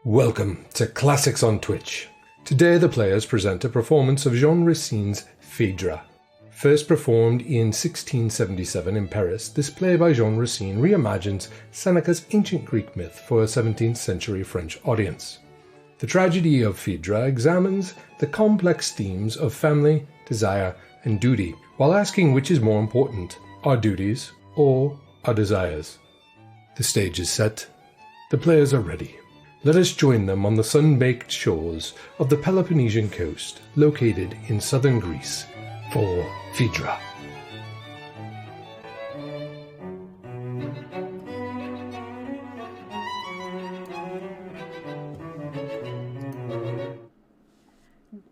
Welcome to Classics on Twitch. Today the players present a performance of Jean Racine's Phaedra. First performed in 1677 in Paris, this play by Jean Racine reimagines Seneca's ancient Greek myth for a 17th century French audience. The tragedy of Phaedra examines the complex themes of family, desire, and duty, while asking which is more important, our duties or our desires. The stage is set. The players are ready. Let us join them on the sun-baked shores of the Peloponnesian coast, located in southern Greece, for Phaedra.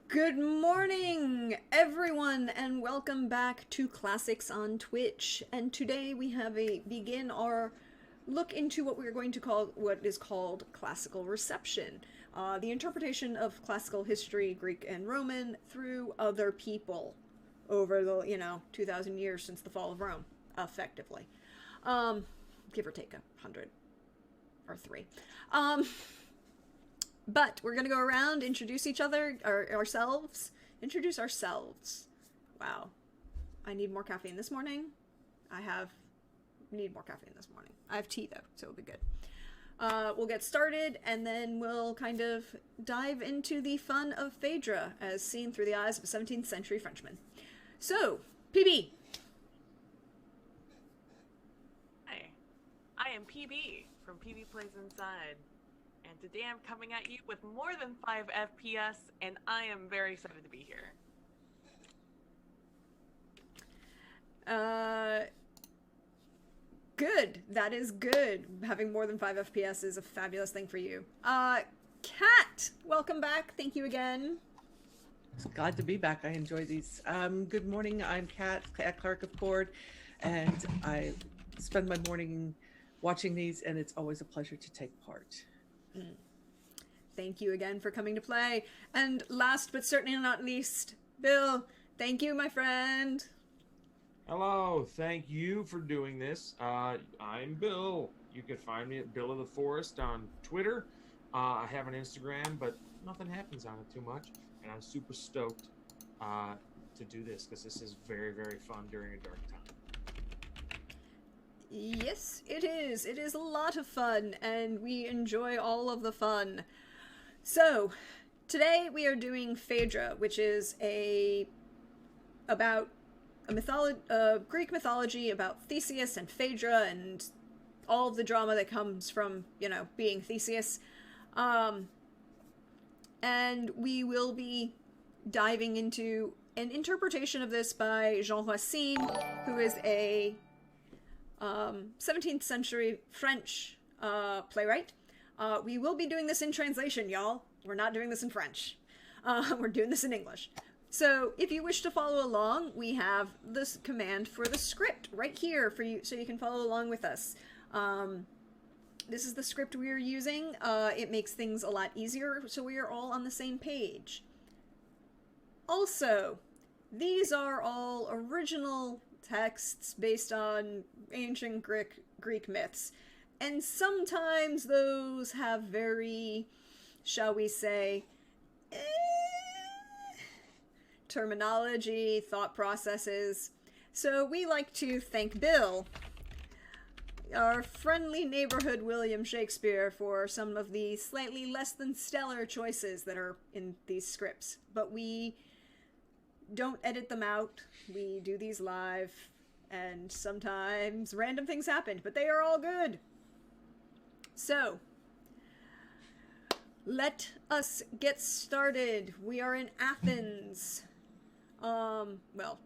Good morning, everyone, and welcome back to Classics on Twitch. And today we have begin our look into what we're going to call what is called classical reception, the interpretation of classical history, Greek and Roman, through other people over the 2,000 years since the fall of Rome, effectively, give or take 100 or 3. But we're gonna go around, introduce each other, introduce ourselves. Wow, I need more caffeine this morning. Need more caffeine this morning. I have tea though, so it'll be good. We'll get started and then we'll kind of dive into the fun of Phaedra as seen through the eyes of a 17th century Frenchman. So, PB. Hi, I am PB from PB Plays Inside, and today I'm coming at you with more than 5 FPS, and I am very excited to be here. Good. That is good. Having more than 5 FPS is a fabulous thing for you. Kat, welcome back. Thank you again. It's glad to be back. I enjoy these. Good morning. I'm Kat Clark of Cord, and I spend my morning watching these, and it's always a pleasure to take part. Thank you again for coming to play. And last but certainly not least, Bill, thank you, my friend. Hello, thank you for doing this. I'm Bill. You can find me at Bill of the Forest on Twitter. I have an Instagram, but nothing happens on it too much. And I'm super stoked to do this because this is very, very fun during a dark time. Yes, it is. It is a lot of fun, and we enjoy all of the fun. So, today we are doing Phaedra, which is about Greek mythology about Theseus and Phaedra and all of the drama that comes from, being Theseus. And we will be diving into an interpretation of this by Jean Racine, who is a 17th century French playwright. We will be doing this in translation, y'all. We're not doing this in French. We're doing this in English. So if you wish to follow along, we have this command for the script right here for you, so you can follow along with us. This is the script we are using. It makes things a lot easier, so we are all on the same page. Also, these are all original texts based on ancient Greek myths, and sometimes those have very, shall we say, terminology, thought processes. So we like to thank Bill, our friendly neighborhood William Shakespeare, for some of the slightly less than stellar choices that are in these scripts. But we don't edit them out. We do these live, and sometimes random things happen, but they are all good. So, let us get started. We are in Athens. Well,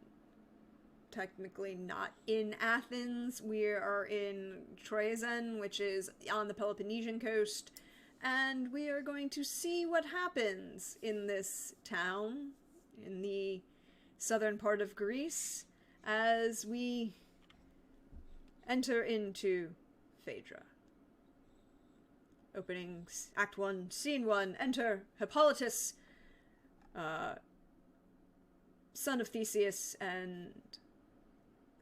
technically not in Athens. We are in Troezen, which is on the Peloponnesian coast, and we are going to see what happens in this town in the southern part of Greece as we enter into Phaedra. Openings, Act 1, Scene 1, enter Hippolytus, son of Theseus and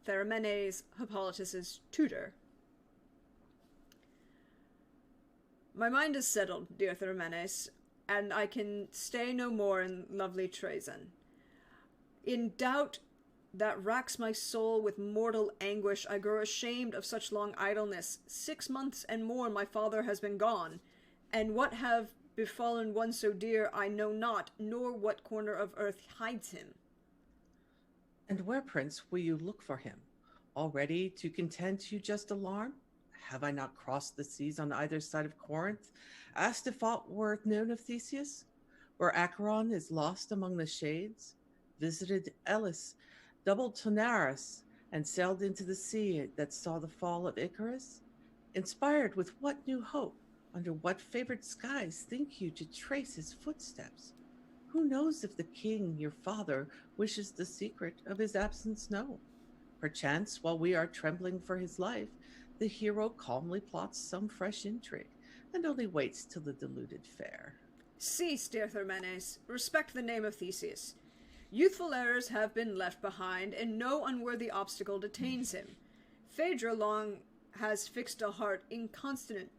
Theramenes, Hippolytus's tutor. My mind is settled, dear Thermenes, and I can stay no more in lovely Troezen. In doubt that racks my soul with mortal anguish, I grow ashamed of such long idleness. 6 months and more my father has been gone, and what have befallen one so dear I know not, nor what corner of earth hides him. And where, Prince, will you look for him? Already to content you just alarm? Have I not crossed the seas on either side of Corinth, asked if aught were known of Theseus? Where Acheron is lost among the shades? Visited Elis, doubled Taenarus, and sailed into the sea that saw the fall of Icarus? Inspired with what new hope, under what favored skies think you to trace his footsteps? Who knows if the king, your father, wishes the secret of his absence known? Perchance, while we are trembling for his life, the hero calmly plots some fresh intrigue, and only waits till the deluded fare. Cease, dear Thermenes. Respect the name of Theseus. Youthful errors have been left behind, and no unworthy obstacle detains him. Phaedra long has fixed a heart inconstant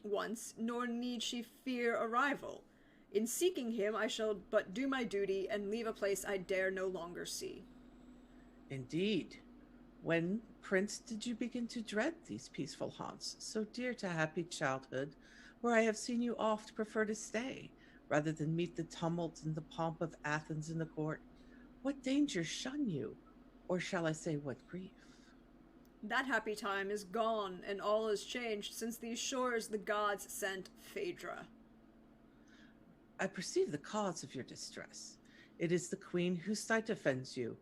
once, nor need she fear a rival. In seeking him, I shall but do my duty, and leave a place I dare no longer see. Indeed. When, Prince, did you begin to dread these peaceful haunts, so dear to happy childhood, where I have seen you oft prefer to stay, rather than meet the tumult and the pomp of Athens in the court? What dangers shun you, or shall I say what grief? That happy time is gone, and all is changed since these shores the gods sent Phaedra. I perceive the cause of your distress. It is the queen whose sight offends you.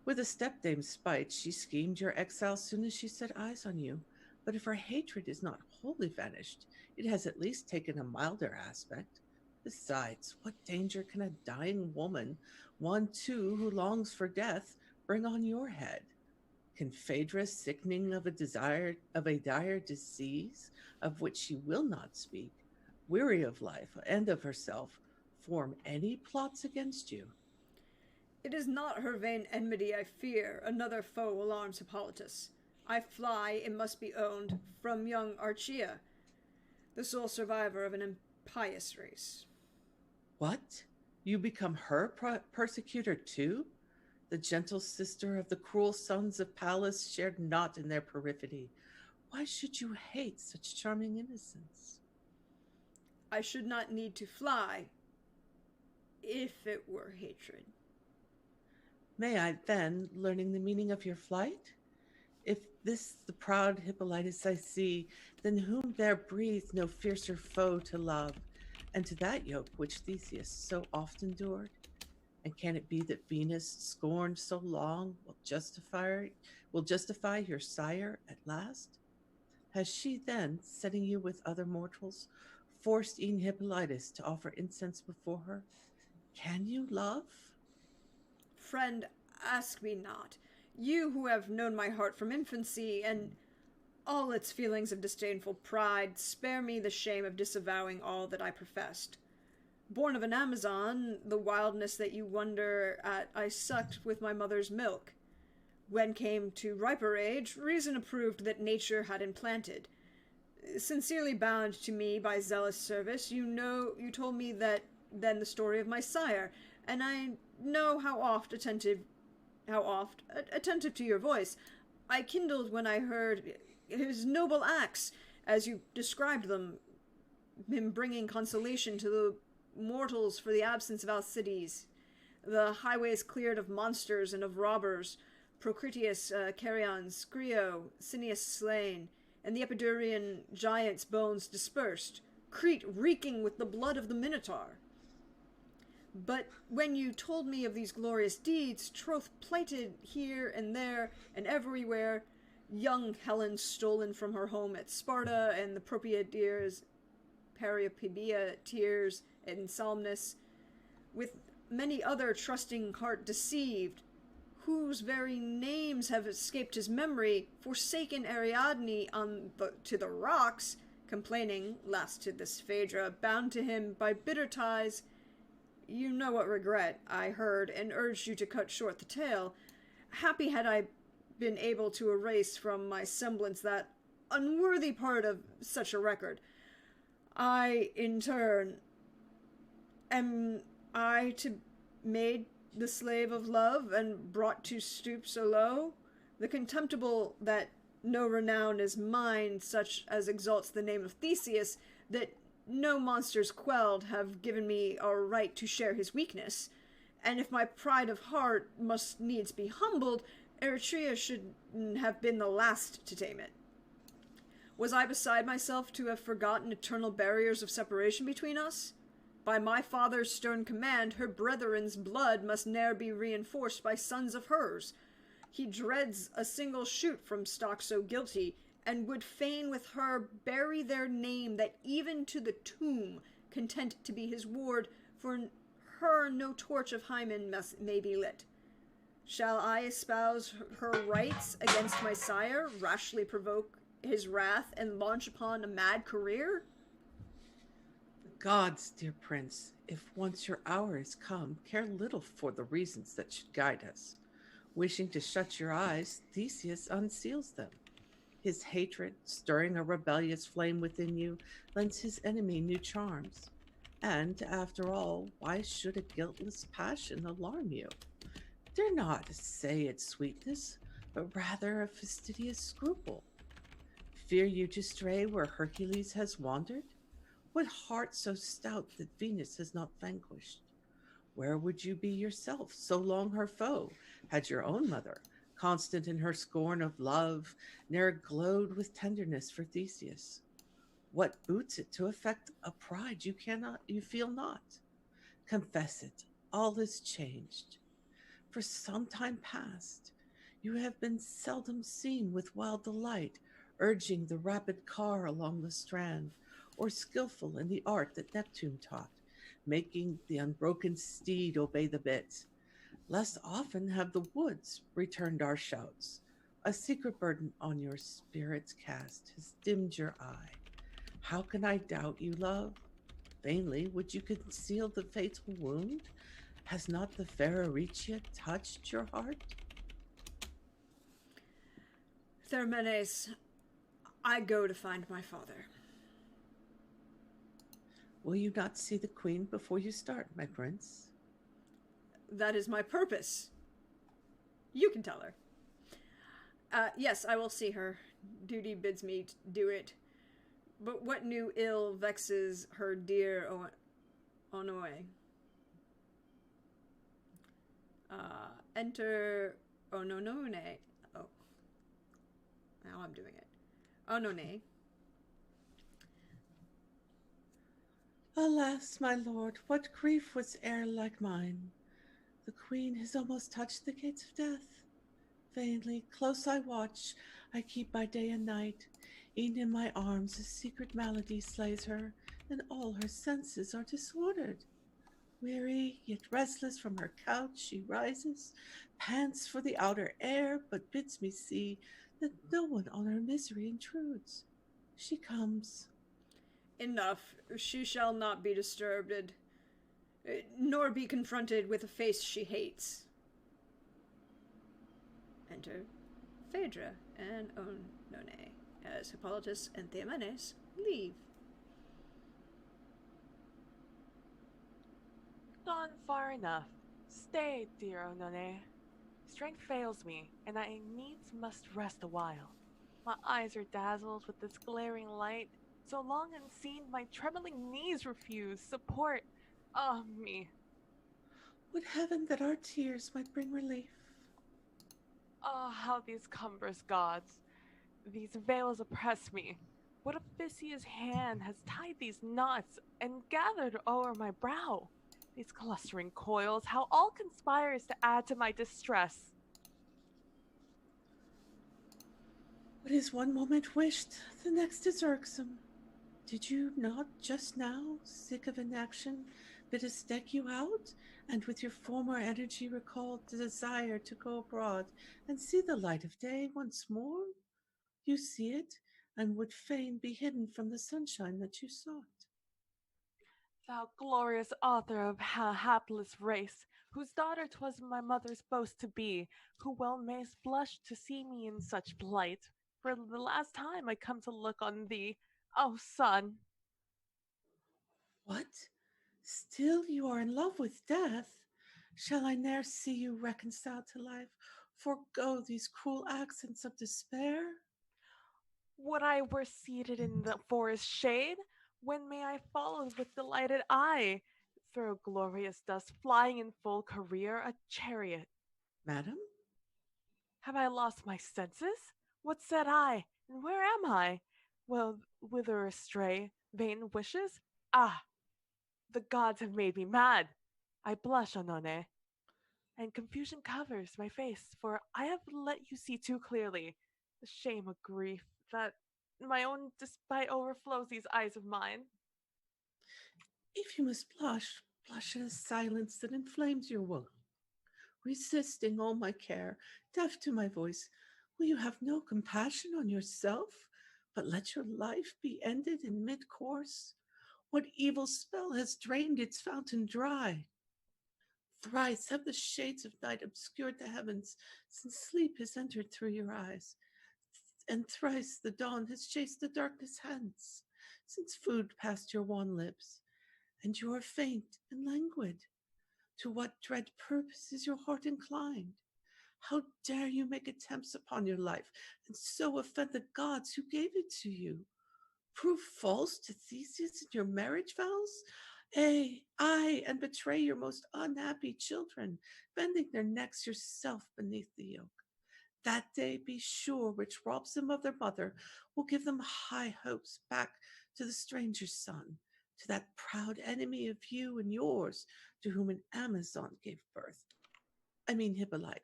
With a stepdame's spite, she schemed your exile soon as she set eyes on you. But if her hatred is not wholly vanished, it has at least taken a milder aspect. Besides, what danger can a dying woman, one too who longs for death, bring on your head? Can Phaedra, sickening of a dire disease, of which she will not speak, weary of life and of herself, form any plots against you? It is not her vain enmity I fear, another foe alarms Hippolytus. I fly, it must be owned, from young Archaea, the sole survivor of an impious race. What? You become her persecutor too? The gentle sister of the cruel sons of Pallas shared not in their perfidy. Why should you hate such charming innocence? I should not need to fly, if it were hatred. May I then, learning the meaning of your flight? If this the proud Hippolytus I see, then whom there breathed no fiercer foe to love, and to that yoke which Theseus so oft endured? And can it be that Venus, scorned so long, will justify your sire at last? Has she then, setting you with other mortals, forced e'en Hippolytus to offer incense before her? Can you love? Friend, ask me not. You who have known my heart from infancy, and all its feelings of disdainful pride, spare me the shame of disavowing all that I professed. Born of an Amazon, the wildness that you wonder at I sucked with my mother's milk. When came to riper age, reason approved that nature had implanted. Sincerely bound to me by zealous service, you told me that then the story of my sire, and I know how oft attentive to your voice, I kindled when I heard his noble acts, as you described them, him bringing consolation to the mortals for the absence of Alcides, the highways cleared of monsters and of robbers, Procritius, Carrion, Scrio, Cineas slain, and the Epidaurian giants' bones dispersed, Crete reeking with the blood of the Minotaur. But when you told me of these glorious deeds, troth plighted here and there and everywhere, young Helen stolen from her home at Sparta, and the Propiadeers, Periopebia, Tears, and Salmnus, with many other trusting heart deceived, whose very names have escaped his memory, forsaken Ariadne to the rocks, complaining, last to this Phaedra, bound to him by bitter ties. You know what regret I heard, and urged you to cut short the tale. Happy had I been able to erase from my semblance that unworthy part of such a record. I, in turn, am I to made the slave of love and brought to stoop so low? The contemptible that no renown is mine, such as exalts the name of Theseus, that no monsters quelled have given me a right to share his weakness. And if my pride of heart must needs be humbled, Eritrea should have been the last to tame it. Was I beside myself to have forgotten eternal barriers of separation between us? By my father's stern command, her brethren's blood must ne'er be reinforced by sons of hers. He dreads a single shoot from stock so guilty, and would fain with her bury their name, that even to the tomb, content to be his ward, for her no torch of Hymen may be lit. Shall I espouse her rights against my sire, rashly provoke his wrath, and launch upon a mad career? The gods, dear prince, if once your hour is come, care little for the reasons that should guide us. Wishing to shut your eyes, Theseus unseals them. His hatred, stirring a rebellious flame within you, lends his enemy new charms. And, after all, why should a guiltless passion alarm you? Dare not say its sweetness, but rather a fastidious scruple. Fear you to stray where Hercules has wandered? What heart so stout that Venus has not vanquished? Where would you be yourself, so long her foe, had your own mother, constant in her scorn of love, ne'er glowed with tenderness for Theseus? What boots it to affect a pride you feel not? Confess it, all is changed. For some time past, you have been seldom seen with wild delight, urging the rapid car along the strand, or skillful in the art that Neptune taught, making the unbroken steed obey the bit. Less often have the woods returned our shouts. A secret burden on your spirits cast has dimmed your eye. How can I doubt you, love? Vainly would you conceal the fatal wound? Has not the fair Aricia touched your heart? Thermenes, I go to find my father. Will you not see the queen before you start, my prince? That is my purpose. You can tell her. Yes, I will see her. Duty bids me do it. But what new ill vexes her dear Onoe? Enter Ononone. Oh. Now I'm doing it. Onone. Alas, my lord, what grief was e'er like mine? The queen has almost touched the gates of death. Vainly, close I watch, I keep by day and night. E'en in my arms a secret malady slays her, and all her senses are disordered. Weary, yet restless from her couch, she rises, pants for the outer air, but bids me see that no one on her misery intrudes. She comes. Enough. She shall not be disturbed, nor be confronted with a face she hates. Enter Phaedra and Onone, as Hippolytus and Theamenes leave. Gone far enough. Stay, dear Onone. Strength fails me, and I needs must rest a while. My eyes are dazzled with this glaring light. So long unseen, my trembling knees refuse support. Ah, me. Would heaven that our tears might bring relief. Ah, how these cumbrous gods, these veils oppress me. What officious hand has tied these knots and gathered o'er my brow? These clustering coils, how all conspires to add to my distress. What is one moment wished, the next is irksome. Did you not just now, sick of inaction, bid us deck you out, and with your former energy recall the desire to go abroad and see the light of day once more? You see it, and would fain be hidden from the sunshine that you sought. Thou glorious author of a hapless race, whose daughter 'twas my mother's boast to be, who well mayst blush to see me in such plight, for the last time I come to look on thee, O son! What? Still you are in love with death? Shall I ne'er see you reconciled to life? Forgo these cruel accents of despair? Would I were seated in the forest shade? When may I follow with delighted eye? Through glorious dust, flying in full career, a chariot. Madam? Have I lost my senses? What said I? And where am I? Well, whither astray? Vain wishes? Ah, the gods have made me mad. I blush, Onone, and confusion covers my face, for I have let you see too clearly the shame of grief that my own despite overflows these eyes of mine. If you must blush, blush at a silence that inflames your woe. Resisting all my care, deaf to my voice, will you have no compassion on yourself, but let your life be ended in mid-course? What evil spell has drained its fountain dry? Thrice have the shades of night obscured the heavens, since sleep has entered through your eyes, and thrice the dawn has chased the darkness hence, since food passed your wan lips, and you are faint and languid. To what dread purpose is your heart inclined? How dare you make attempts upon your life, and so offend the gods who gave it to you? Prove false to Theseus in your marriage vows? Ay, and betray your most unhappy children, bending their necks yourself beneath the yoke. That day, be sure, which robs them of their mother, will give them high hopes back to the stranger's son, to that proud enemy of you and yours, to whom an Amazon gave birth. I mean Hippolytus.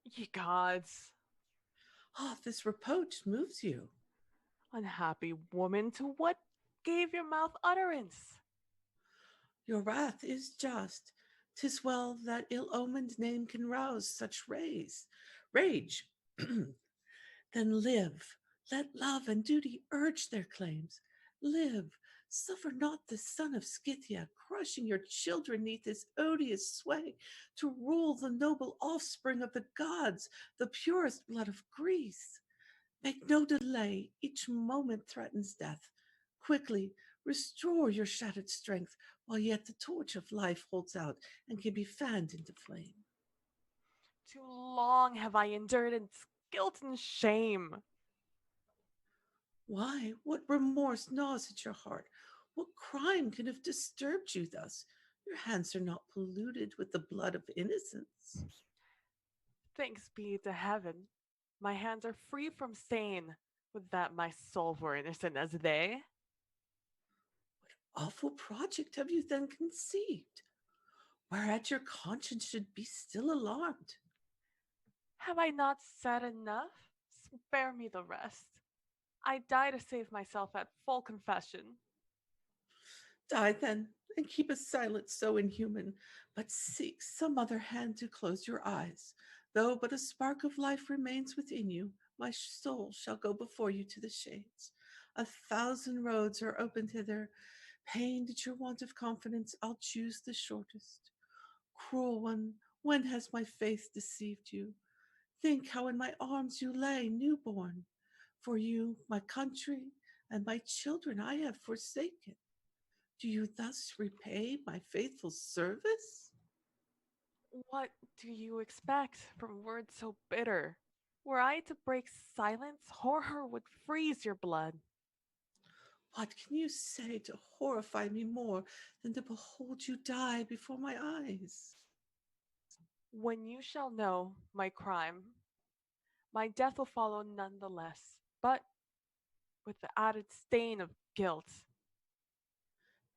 Ye gods, Ah, this reproach moves you. unhappy woman, to what gave your mouth utterance? Your wrath is just. 'Tis well that ill-omened name can rouse such rage. Then live. Let love and duty urge their claims. Live. Suffer not the son of Scythia, crushing your children neath his odious sway, to rule the noble offspring of the gods, the purest blood of Greece. Make no delay. Each moment threatens death. Quickly restore your shattered strength while yet the torch of life holds out and can be fanned into flame. Too long have I endured its guilt and shame. Why? What remorse gnaws at your heart? What crime can have disturbed you thus? Your hands are not polluted with the blood of innocence. Thanks be to heaven, my hands are free from stain. Would that my soul were innocent as they. Awful project have you then conceived, whereat your conscience should be still alarmed? Have I not said enough? Spare me the rest. I die to save myself at full confession. Die then, and keep a silence so inhuman, but seek some other hand to close your eyes. Though but a spark of life remains within you, my soul shall go before you to the shades. 1,000 roads are open thither. Pained at your want of confidence, I'll choose the shortest. Cruel one, when has my faith deceived you? Think how in my arms you lay, newborn. For you, my country, and my children I have forsaken. Do you thus repay my faithful service? What do you expect from words so bitter? Were I to break silence, horror would freeze your blood. What can you say to horrify me more than to behold you die before my eyes? When you shall know my crime, my death will follow none the less, but with the added stain of guilt.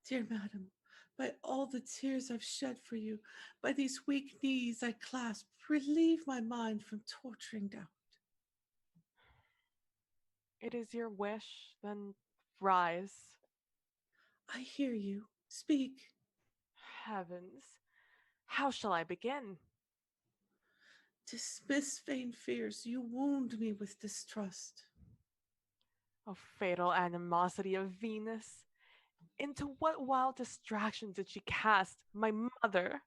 Dear madam, by all the tears I've shed for you, by these weak knees I clasp, relieve my mind from torturing doubt. It is your wish, then rise. I hear you. Speak. Heavens, how shall I begin? Dismiss vain fears. You wound me with distrust. O fatal animosity of Venus! Into what wild distraction did she cast my mother?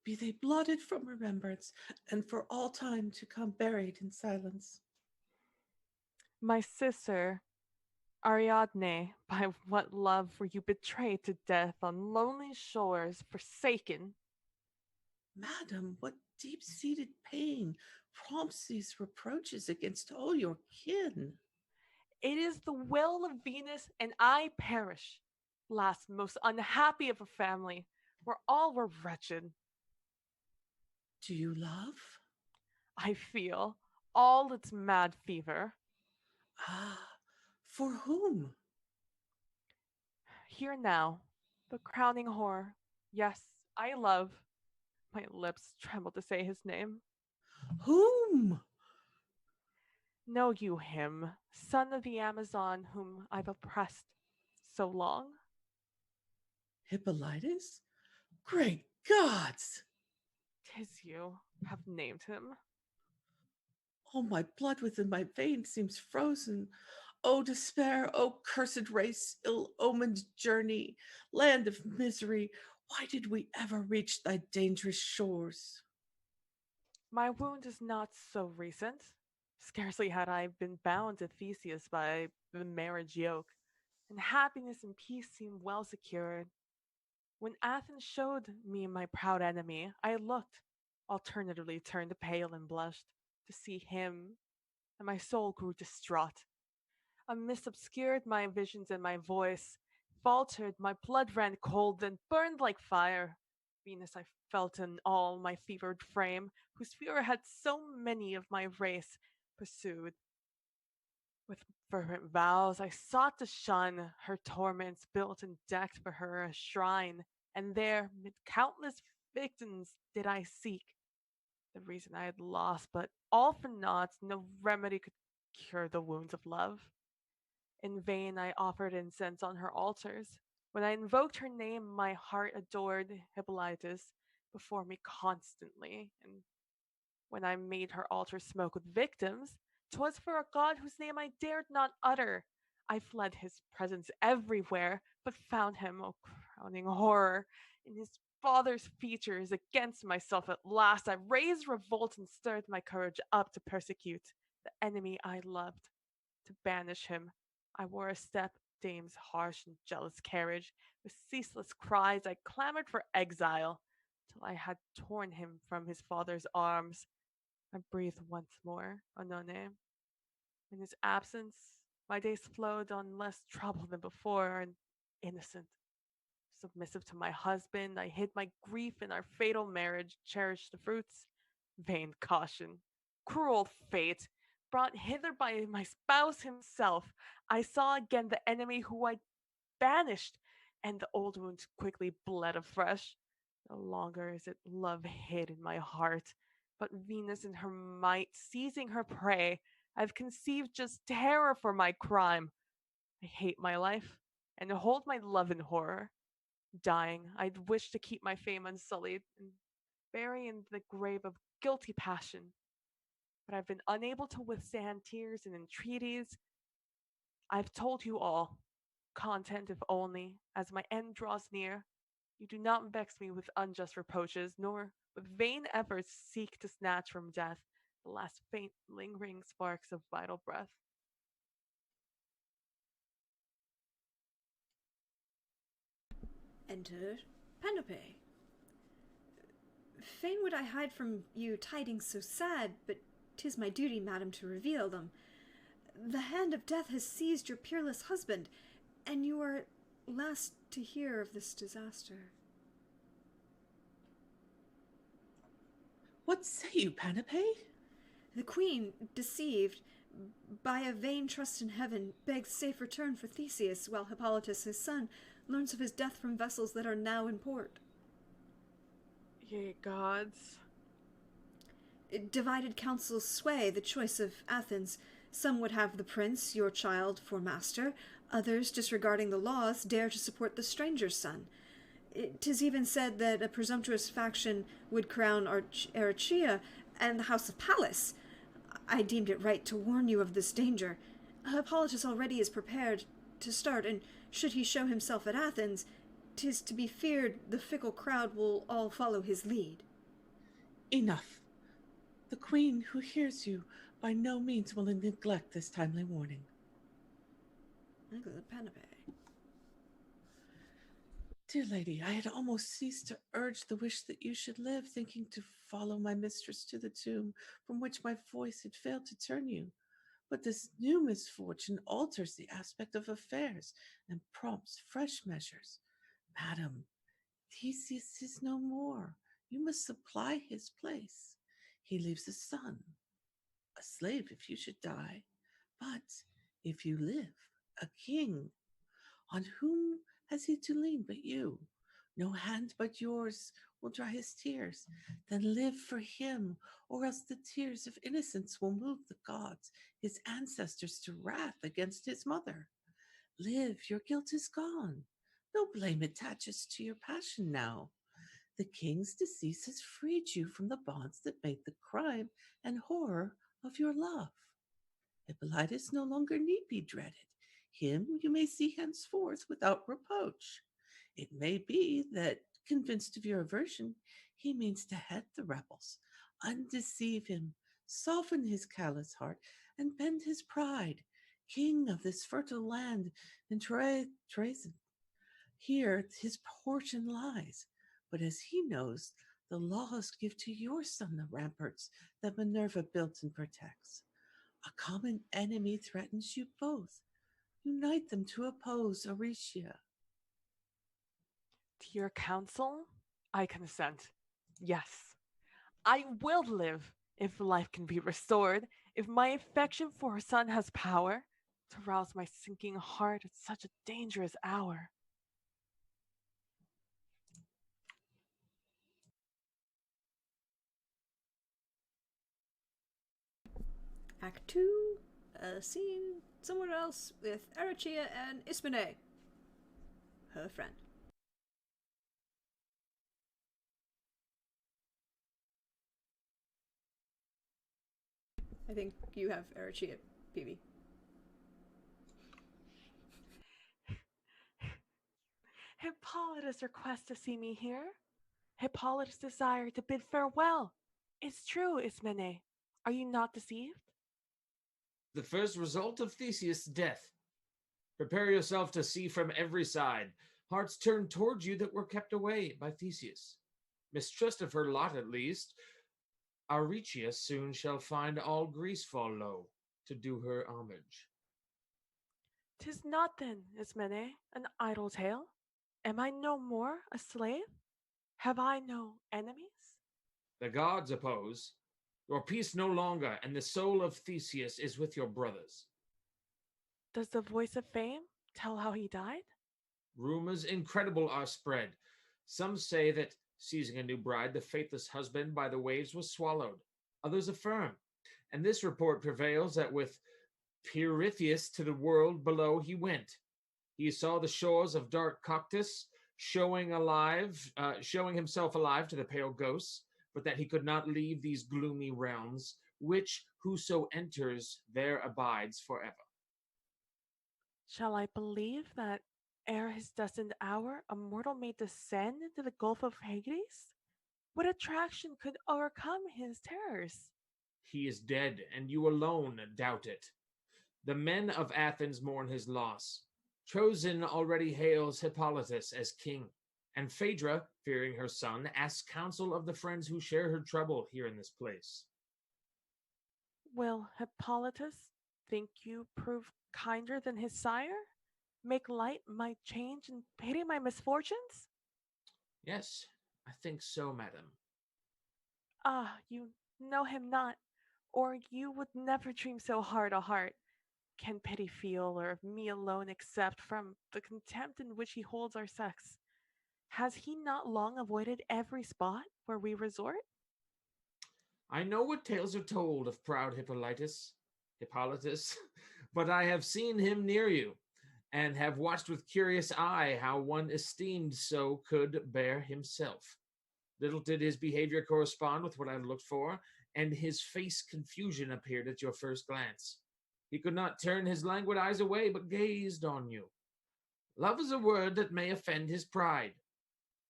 Be they blotted from remembrance, and for all time to come buried in silence. My sister, Ariadne, by what love were you betrayed to death on lonely shores, forsaken? Madam, what deep-seated pain prompts these reproaches against all your kin? It is the will of Venus, and I perish. Last most unhappy of a family, where all were wretched. Do you love? I feel all its mad fever. Ah, for whom? Here now, the crowning horror. Yes, I love. My lips tremble to say his name. Whom? Know you him, son of the Amazon whom I've oppressed so long? Hippolytus? Great gods! 'Tis you have named him. All my blood within my veins seems frozen. O despair, O cursed race, ill-omened journey, land of misery, why did we ever reach thy dangerous shores? My wound is not so recent. Scarcely had I been bound to Theseus by the marriage yoke, and happiness and peace seemed well secured. When Athens showed me my proud enemy, I looked, alternately turned pale and blushed, to see him, and my soul grew distraught. A mist obscured my visions and my voice faltered, my blood ran cold, then burned like fire. Venus I felt in all my fevered frame, whose fury had so many of my race pursued. With fervent vows I sought to shun her torments, built and decked for her a shrine, and there, mid countless victims, did I seek the reason I had lost, but all for naught, no remedy could cure the wounds of love. In vain I offered incense on her altars. When I invoked her name, my heart adored Hippolytus before me constantly, and when I made her altar smoke with victims, 'twas for a god whose name I dared not utter. I fled his presence everywhere, but found him, oh crowning horror, in his father's features. Against myself at last I raised revolt and stirred my courage up to persecute the enemy I loved. To banish him, I wore a step-dame's harsh and jealous carriage. With ceaseless cries I clamored for exile, till I had torn him from his father's arms. I breathed once more, Onone. In his absence, my days flowed on less trouble than before, and innocent. Submissive to my husband, I hid my grief in our fatal marriage, cherished the fruits. Vain caution, cruel fate, brought hither by my spouse himself. I saw again the enemy who I banished, and the old wounds quickly bled afresh. No longer is it love hid in my heart, but Venus in her might seizing her prey. I've conceived just terror for my crime. I hate my life, and hold my love in horror. Dying, I'd wish to keep my fame unsullied, and bury in the grave of guilty passion. But I've been unable to withstand tears and entreaties. I've told you all, content if only, as my end draws near, you do not vex me with unjust reproaches, nor with vain efforts seek to snatch from death the last faint lingering sparks of vital breath. Enter Penelope. Fain would I hide from you tidings so sad, but 'tis my duty, madam, to reveal them. The hand of death has seized your peerless husband, and you are last to hear of this disaster. What say you, Penelope? The queen, deceived by a vain trust in heaven, begs safe return for Theseus, while Hippolytus, his son, learns of his death from vessels that are now in port. Ye gods. Divided councils sway the choice of Athens. Some would have the prince, your child, for master. Others, disregarding the laws, dare to support the stranger's son. 'Tis even said that a presumptuous faction would crown Eretria and the house of Pallas. I deemed it right to warn you of this danger. Hippolytus already is prepared to start, and should he show himself at Athens, 'tis to be feared the fickle crowd will all follow his lead. Enough. The queen who hears you by no means will neglect this timely warning. Good Penelope. Dear lady, I had almost ceased to urge the wish that you should live, thinking to follow my mistress to the tomb from which my voice had failed to turn you. But this new misfortune alters the aspect of affairs and prompts fresh measures. Madam, Theseus is no more. You must supply his place. He leaves a son, a slave if you should die, but if you live, a king. On whom has he to lean but you? No hand but yours will dry his tears. Then live for him, or else the tears of innocence will move the gods, his ancestors, to wrath against his mother. Live, your guilt is gone. No blame attaches to your passion now. The king's decease has freed you from the bonds that made the crime and horror of your love. Hippolytus no longer need be dreaded. Him you may see henceforth without reproach. It may be that, convinced of your aversion, he means to head the rebels, undeceive him, soften his callous heart, and bend his pride. King of this fertile land in Troezen, here his portion lies. But as he knows, the laws give to your son the ramparts that Minerva built and protects. A common enemy threatens you both. Unite them to oppose Aricia. To your counsel, I consent. Yes, I will live if life can be restored, if my affection for her son has power to rouse my sinking heart at such a dangerous hour. Act 2, a scene somewhere else with Arachia and Ismene, her friend. I think you have Arachia, PB. Hippolytus requests to see me here. Hippolytus' desire to bid farewell. It's true, Ismene. Are you not deceived? The first result of Theseus' death. Prepare yourself to see from every side hearts turned towards you that were kept away by Theseus. Mistrust of her lot, at least, Aricia soon shall find all Greece fall low to do her homage. 'Tis not then, Ismene, an idle tale. Am I no more a slave? Have I no enemies? The gods oppose. Your peace no longer, and the soul of Theseus is with your brothers. Does the voice of fame tell how he died? Rumors incredible are spread. Some say that, seizing a new bride, the faithless husband by the waves was swallowed. Others affirm, and this report prevails, that with Pirithous to the world below he went. He saw the shores of dark Coctus, showing himself alive to the pale ghosts, but that he could not leave these gloomy realms, which whoso enters there abides forever. Shall I believe that ere his destined hour a mortal may descend into the gulf of Hades? What attraction could overcome his terrors? He is dead, and you alone doubt it. The men of Athens mourn his loss. Troezen already hails Hippolytus as king, and Phaedra, fearing her son, asks counsel of the friends who share her trouble here in this place. Will Hippolytus, think you, prove kinder than his sire? Make light my change and pity my misfortunes? Yes, I think so, madam. Ah, you know him not, or you would never dream so hard a heart. Can pity feel, or me alone accept from the contempt in which he holds our sex? Has he not long avoided every spot where we resort? I know what tales are told of proud Hippolytus, but I have seen him near you, and have watched with curious eye how one esteemed so could bear himself. Little did his behavior correspond with what I looked for, and his face confusion appeared at your first glance. He could not turn his languid eyes away, but gazed on you. Love is a word that may offend his pride,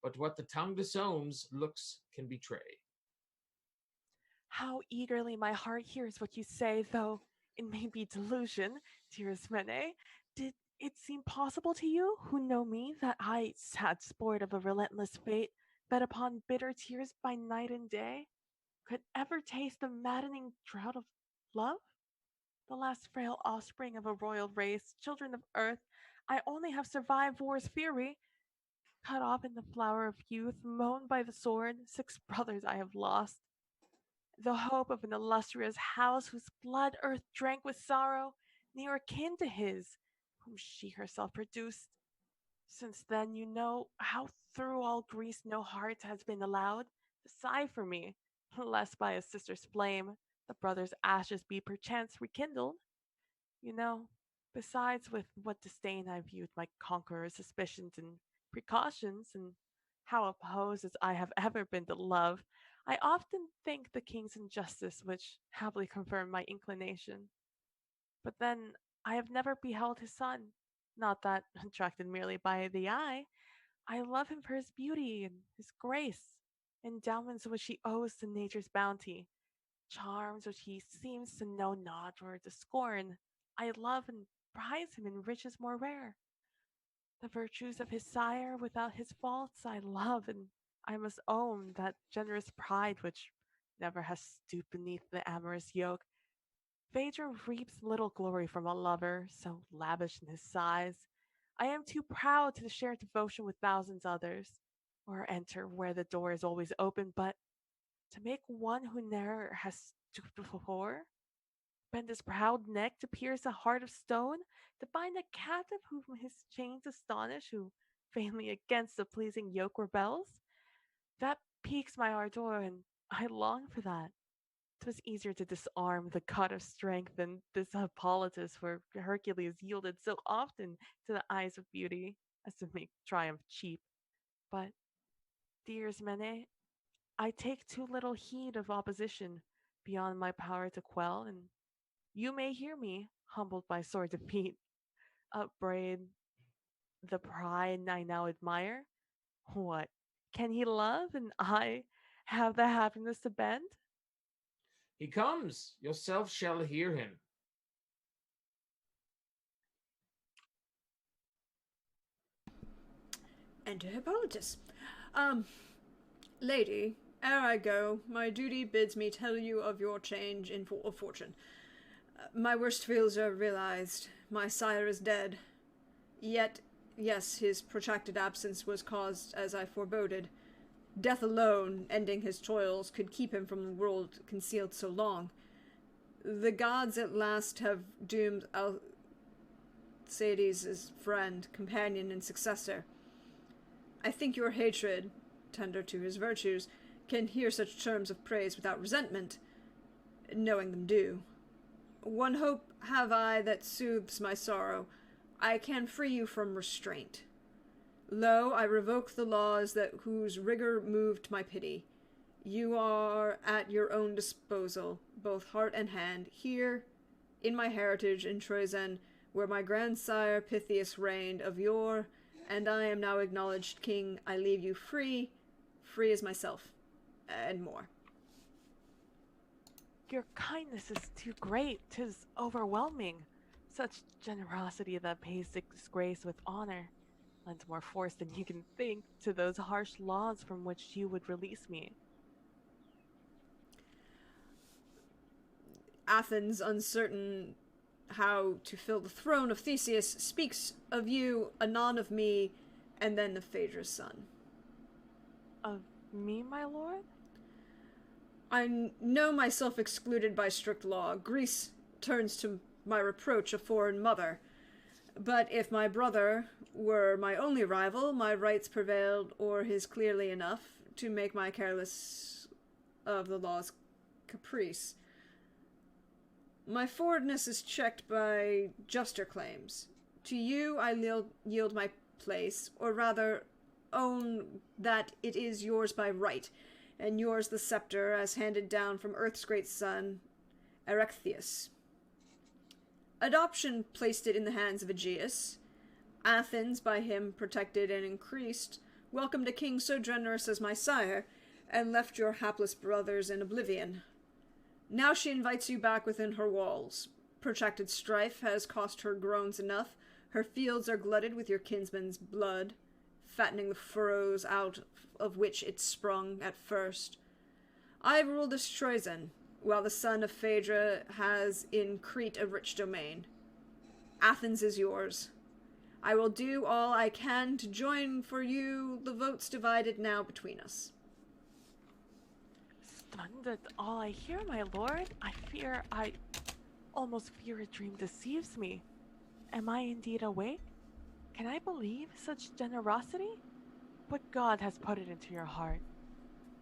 but what the tongue disowns, looks can betray. How eagerly my heart hears what you say, though it may be delusion, dearest Mene. Did it seem possible to you, who know me, that I, sad sport of a relentless fate, fed upon bitter tears by night and day, could ever taste the maddening drought of love? The last frail offspring of a royal race, children of earth, I only have survived war's fury, cut off in the flower of youth, mown by the sword, 6 brothers I have lost. The hope of an illustrious house whose blood earth drank with sorrow, near akin to his, whom she herself produced. Since then, you know how through all Greece no heart has been allowed to sigh for me, lest by a sister's flame the brother's ashes be perchance rekindled. You know, besides with what disdain I viewed my conqueror's suspicions and precautions, and how opposed as I have ever been to love, I often think the king's injustice which happily confirmed my inclination. But then I have never beheld his son, not that attracted merely by the eye. I love him for his beauty and his grace, endowments which he owes to nature's bounty, charms which he seems to know not or to scorn. I love and prize him in riches more rare. The virtues of his sire without his faults I love, and I must own that generous pride which never has stooped beneath the amorous yoke. Phaedra reaps little glory from a lover so lavish in his sighs. I am too proud to share devotion with thousands others, or enter where the door is always open, but to make one who ne'er has stooped before, bend his proud neck to pierce a heart of stone, to bind a captive whom his chains astonish, who vainly against the pleasing yoke rebels, that piques my ardor, and I long for that. 'Twas easier to disarm the god of strength than this Hippolytus, where Hercules yielded so often to the eyes of beauty as to make triumph cheap. But, dearest Mene, I take too little heed of opposition beyond my power to quell, and you may hear me, humbled by sore defeat, upbraid the pride I now admire. What? Can he love, and I have the happiness to bend? He comes, yourself shall hear him. Enter Hippolytus. Lady, ere I go, my duty bids me tell you of your change of fortune. My worst fears are realized. My sire is dead. Yet, yes, his protracted absence was caused as I foreboded. Death alone, ending his toils, could keep him from the world concealed so long. The gods at last have doomed Alcides' friend, companion, and successor. I think your hatred, tender to his virtues, can hear such terms of praise without resentment, knowing them due. One hope have I that soothes my sorrow. I can free you from restraint. Lo, I revoke the laws that whose rigor moved my pity. You are at your own disposal, both heart and hand, here, in my heritage in Troezen, where my grandsire Pythias reigned of yore, and I am now acknowledged king. I leave you free as myself, and more. Your kindness is too great, 'tis overwhelming. Such generosity that pays disgrace with honor, lends more force than you can think to those harsh laws from which you would release me. Athens, uncertain how to fill the throne of Theseus, speaks of you, anon of me, and then of Phaedra's son. Of me, my lord? I know myself excluded by strict law. Greece turns to my reproach a foreign mother. But if my brother were my only rival, my rights prevailed o'er his clearly enough to make my careless of the law's caprice. My forwardness is checked by juster claims. To you I yield my place, or rather own that it is yours by right, and yours the scepter as handed down from Earth's great son, Erechtheus. Adoption placed it in the hands of Aegeus. Athens, by him protected and increased, welcomed a king so generous as my sire, and left your hapless brothers in oblivion. Now she invites you back within her walls. Protracted strife has cost her groans enough, Her fields are glutted with your kinsman's blood, fattening the furrows out of which it sprung at first. I rule this Troezen, while the son of Phaedra has in Crete a rich domain. Athens is yours. I will do all I can to join for you the votes divided now between us. Stunned at all I hear, my lord, I almost fear a dream deceives me. Am I indeed awake? Can I believe such generosity? What god has put it into your heart?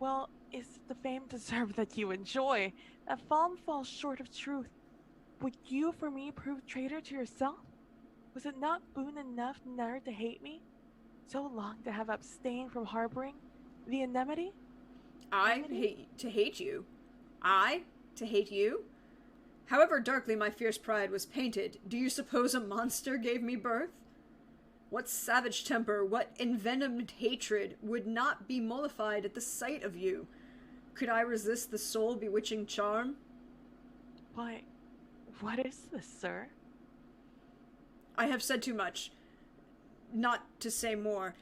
Well, is the fame deserved that you enjoy? That fame falls short of truth. Would you for me prove traitor to yourself? Was it not boon enough never to hate me? So long to have abstained from harboring the enmity? To hate you? I? To hate you? However darkly my fierce pride was painted, do you suppose a monster gave me birth? What savage temper, what envenomed hatred would not be mollified at the sight of you? Could I resist the soul-bewitching charm? Why, what is this, sir? I have said too much. Not to say more.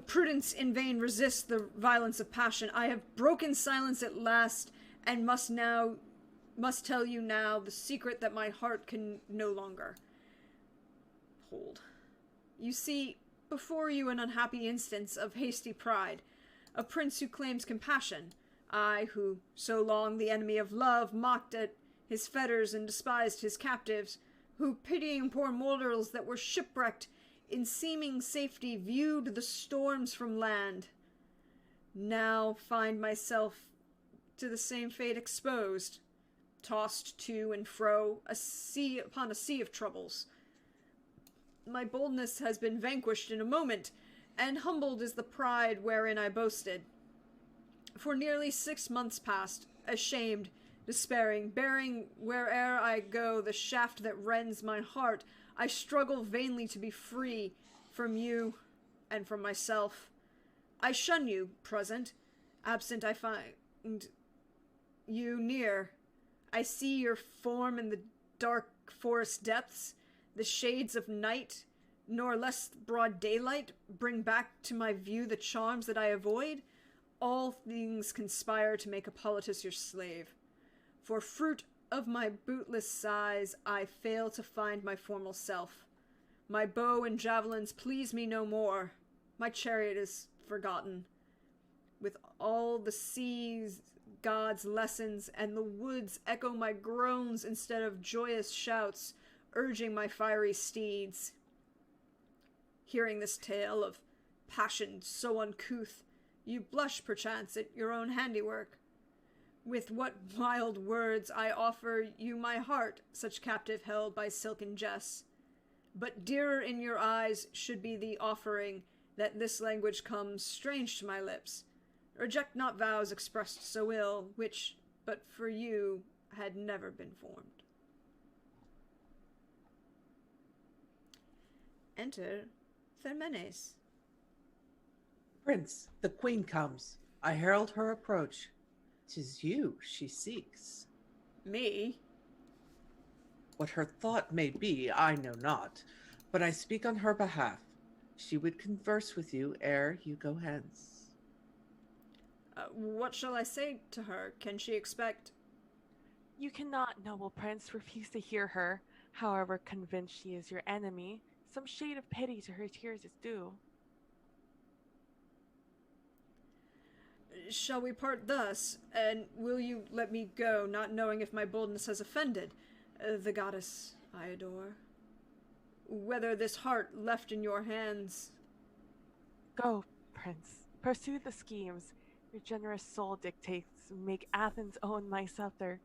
Prudence in vain resists the violence of passion. I have broken silence at last, and must tell you now the secret that my heart can no longer hold. You see before you an unhappy instance of hasty pride, a prince who claims compassion, I who, so long the enemy of love, mocked at his fetters and despised his captives, who, pitying poor mortals that were shipwrecked, in seeming safety viewed the storms from land, now find myself to the same fate exposed, tossed to and fro upon a sea of troubles. My boldness has been vanquished in a moment, and humbled is the pride wherein I boasted. For nearly 6 months past, ashamed, despairing, bearing where'er I go the shaft that rends my heart, I struggle vainly to be free from you and from myself. I shun you, present. Absent I find you near. I see your form in the dark forest depths. The shades of night, nor less broad daylight, bring back to my view the charms that I avoid. All things conspire to make Hippolytus your slave. For fruit of my bootless sighs, I fail to find my formal self. My bow and javelins please me no more. My chariot is forgotten. With all the seas God's lessons, and the woods echo my groans instead of joyous shouts, urging my fiery steeds. Hearing this tale of passion so uncouth, you blush perchance at your own handiwork. With what wild words I offer you my heart, such captive held by silken jest. But dearer in your eyes should be the offering that this language comes strange to my lips. Reject not vows expressed so ill, which, but for you, had never been formed. Enter Thermenes. Prince, the queen comes. I herald her approach. 'Tis you she seeks. Me? What her thought may be, I know not, but I speak on her behalf. She would converse with you ere you go hence. What shall I say to her? Can she expect... You cannot, noble prince, refuse to hear her. However convinced she is your enemy, some shade of pity to her tears is due. Shall we part thus, and will you let me go, not knowing if my boldness has offended the goddess I adore? Whether this heart left in your hands... Go, prince. Pursue the schemes your generous soul dictates. Make Athens own my scepter.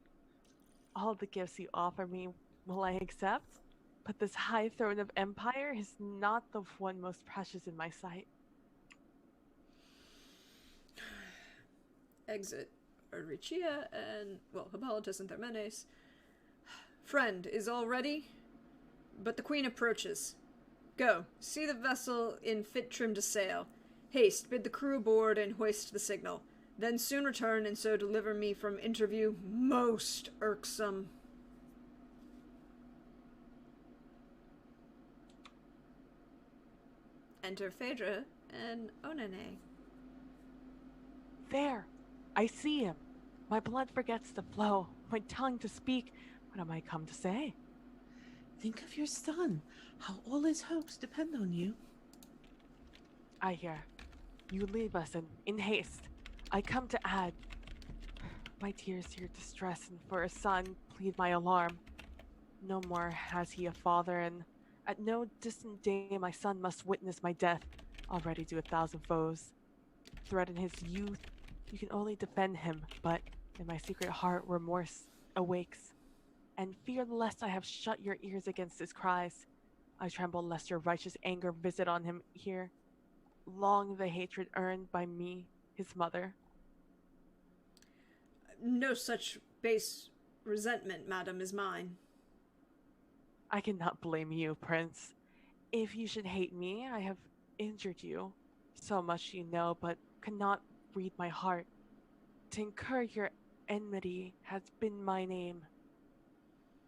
All the gifts you offer me will I accept, but this high throne of empire is not the one most precious in my sight. Exit Eurychia and, well, Hippolytus and Thermenes. Friend, is all ready? But the queen approaches. Go, see the vessel in fit trim to sail. Haste, bid the crew aboard and hoist the signal. Then soon return and so deliver me from interview most irksome. Enter Phaedra and Onene. There! I see him. My blood forgets to flow, my tongue to speak. What am I come to say? Think of your son, how all his hopes depend on you. I hear. You leave us in haste. I come to add. My tears hear distress, and for a son plead my alarm. No more has he a father, and at no distant day my son must witness my death. Already do 1,000 foes threaten his youth. You can only defend him, but in my secret heart remorse awakes, and fear lest I have shut your ears against his cries. I tremble lest your righteous anger visit on him here. Long the hatred earned by me, his mother. No such base resentment, madam, is mine. I cannot blame you, Prince. If you should hate me, I have injured you. So much you know, but cannot read my heart. To incur your enmity has been my name.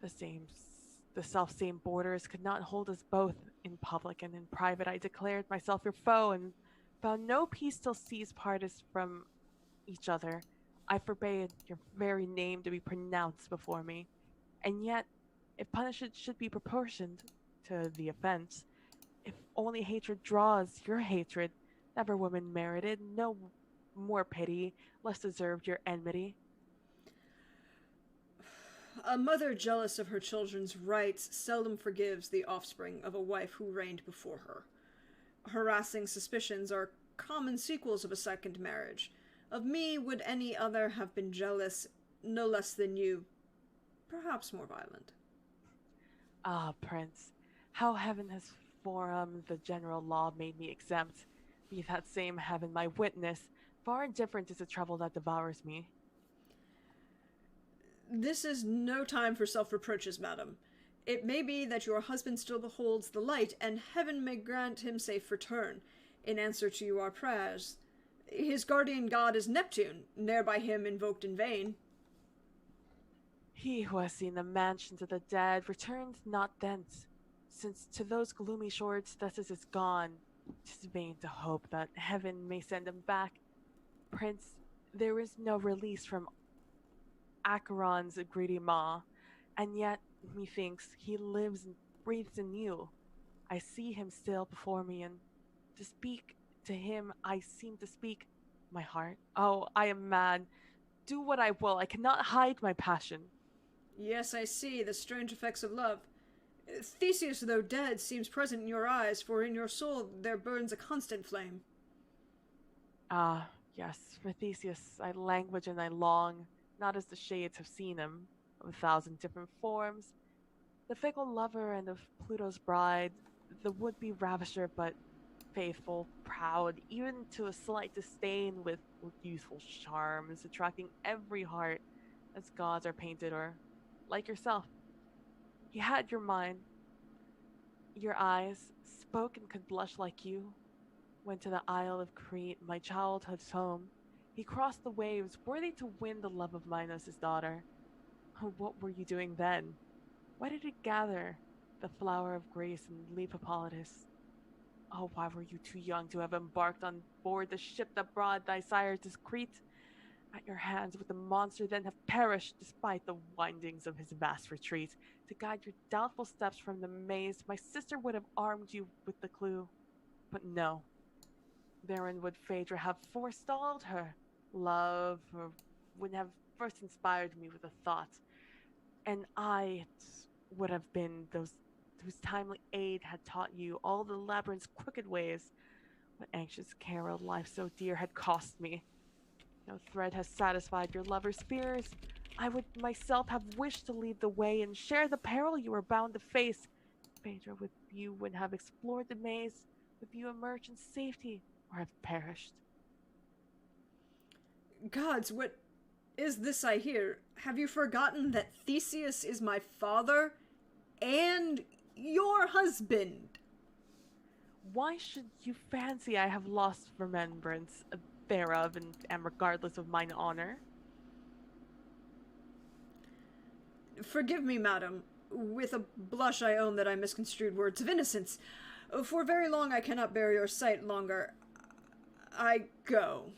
The self-same borders could not hold us both. In public and in private I declared myself your foe, and found no peace till seas part us from each other. I forbade your very name to be pronounced before me. And yet, if punishment should be proportioned to the offense, if only hatred draws your hatred, never woman merited, no more pity, less deserved your enmity. A mother jealous of her children's rights seldom forgives the offspring of a wife who reigned before her. Harassing suspicions are common sequels of a second marriage. Of me would any other have been jealous, no less than you, perhaps more violent. Ah, Prince, how heaven has formed the general law made me exempt. Be that same heaven my witness, far indifferent is the trouble that devours me. This is no time for self-reproaches, madam. It may be that your husband still beholds the light, and heaven may grant him safe return, in answer to your prayers. His guardian god is Neptune, ne'er by him invoked in vain. He who has seen the mansions of the dead returns not thence, since to those gloomy shores Thetis is gone. 'Tis vain to hope that heaven may send him back. Prince, there is no release from Acheron's greedy maw, and yet, methinks, he lives and breathes in you. I see him still before me, and to speak to him I seem to speak my heart. Oh, I am mad. Do what I will, I cannot hide my passion. Yes, I see the strange effects of love. Theseus, though dead, seems present in your eyes, for in your soul there burns a constant flame. Ah, yes, for Theseus I language and I long, not as the shades have seen him, of 1,000 different forms. The fickle lover and of Pluto's bride, the would-be ravisher, but faithful, proud, even to a slight disdain with youthful charms, attracting every heart, as gods are painted, or like yourself. He had your mind, your eyes, spoke and could blush like you. Went to the Isle of Crete, my childhood's home. He crossed the waves, worthy to win the love of Minos' daughter. Oh, what were you doing then? Why did it gather the flower of grace and leave Hippolytus? Oh, why were you too young to have embarked on board the ship that brought thy sire to Crete? At your hands would the monster then have perished, despite the windings of his vast retreat. To guide your doubtful steps from the maze, my sister would have armed you with the clue. But no. Therein would Phaedra have forestalled her love, or would have first inspired me with a thought. And I would have been those whose timely aid had taught you all the labyrinth's crooked ways. What anxious care a life so dear had cost me. No thread has satisfied your lover's fears. I would myself have wished to lead the way and share the peril you were bound to face. Phaedra, with you would have explored the maze, with you emerged in safety, or have perished. Gods, what is this I hear? Have you forgotten that Theseus is my father and your husband? Why should you fancy I have lost remembrance thereof and am regardless of mine honor? Forgive me, madam. With a blush I own that I misconstrued words of innocence. For very long I cannot bear your sight longer. I go.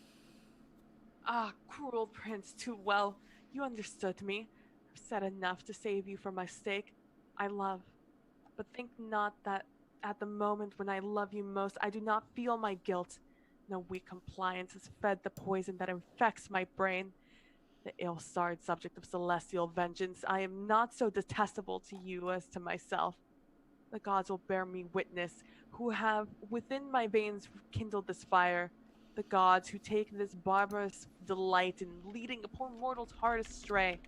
Ah, cruel prince, too well. You understood me. I've said enough to save you from my stake. I love. But think not that at the moment when I love you most, I do not feel my guilt. No weak compliance has fed the poison that infects my brain. The ill-starred subject of celestial vengeance, I am not so detestable to you as to myself. The gods will bear me witness, who have within my veins kindled this fire. The gods who take this barbarous delight in leading a poor mortal's heart astray.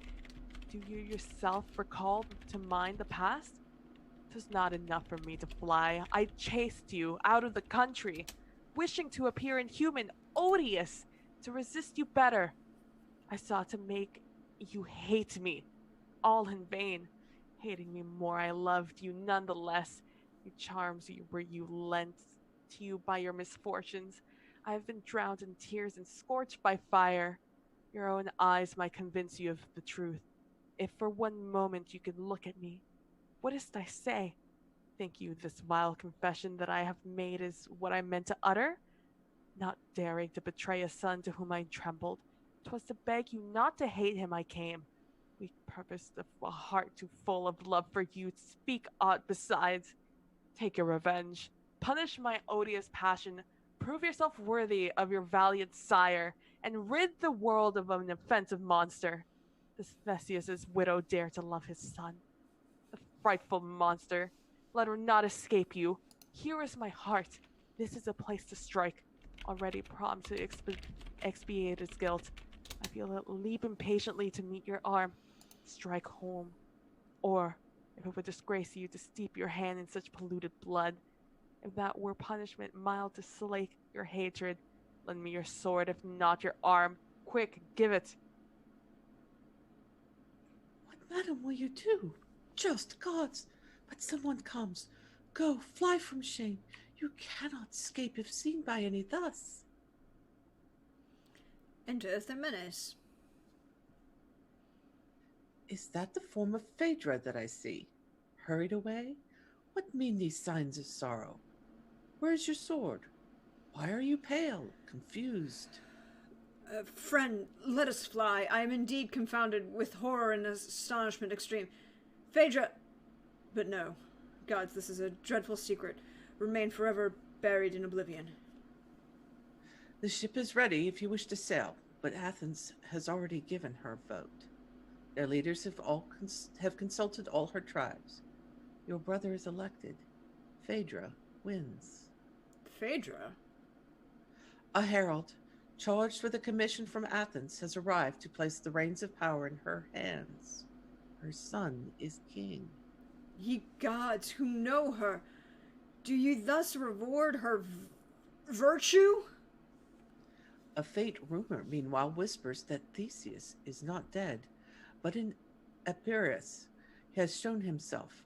Do you yourself recall to mind the past? 'Twas not enough for me to fly. I chased you out of the country, wishing to appear inhuman, odious, to resist you better. I sought to make you hate me, all in vain. Hating me more, I loved you none the less. Your charms were you lent to you by your misfortunes. I have been drowned in tears and scorched by fire. Your own eyes might convince you of the truth. If for one moment you could look at me, what is't I say? Think you this vile confession that I have made is what I meant to utter? Not daring to betray a son to whom I trembled, 'twas to beg you not to hate him I came. Weak purpose of a heart too full of love for you to speak aught besides. Take your revenge. Punish my odious passion. Prove yourself worthy of your valiant sire, and rid the world of an offensive monster. This Theseus's widow dare to love his son. The frightful monster. Let her not escape you. Here is my heart. This is a place to strike. Already prompt to expiate its guilt. I feel it leap impatiently to meet your arm. Strike home. Or, if it would disgrace you to steep your hand in such polluted blood, if that were punishment mild to slake your hatred, lend me your sword, if not your arm. Quick, give it. What, madam, will you do? Just gods! But someone comes. Go, fly from shame. You cannot escape if seen by any thus. Enter the menace. Is that the form of Phaedra that I see? Hurried away? What mean these signs of sorrow? Where is your sword? Why are you pale, confused? Friend, let us fly. I am indeed confounded with horror and astonishment extreme. Phaedra... But no. Gods, this is a dreadful secret. Remain forever buried in oblivion. The ship is ready if you wish to sail, but Athens has already given her vote. Their leaders have consulted all her tribes. Your brother is elected. Phaedra wins. Phaedra? A herald, charged with a commission from Athens, has arrived to place the reins of power in her hands. Her son is king. Ye gods who know her, do you thus reward her virtue? A faint rumor, meanwhile, whispers that Theseus is not dead, but in Epirus he has shown himself.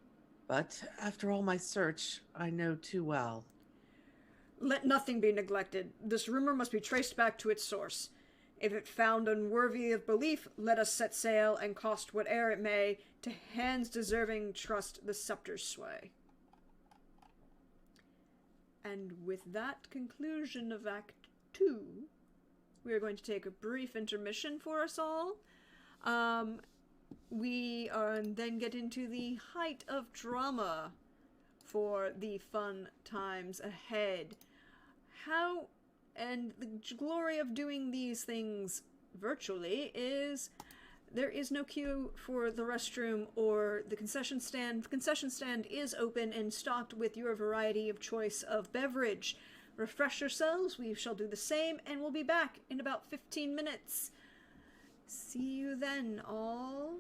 But after all my search, I know too well. Let nothing be neglected. This rumor must be traced back to its source. If it found unworthy of belief, let us set sail, and cost whate'er it may, to hands deserving trust the scepter's sway. And with that conclusion of Act 2, we are going to take a brief intermission for us all. We then get into the height of drama for the fun times ahead. And the glory of doing these things virtually is there is no queue for the restroom or the concession stand. The concession stand is open and stocked with your variety of choice of beverage. Refresh yourselves, we shall do the same, and we'll be back in about 15 minutes. See you then, all.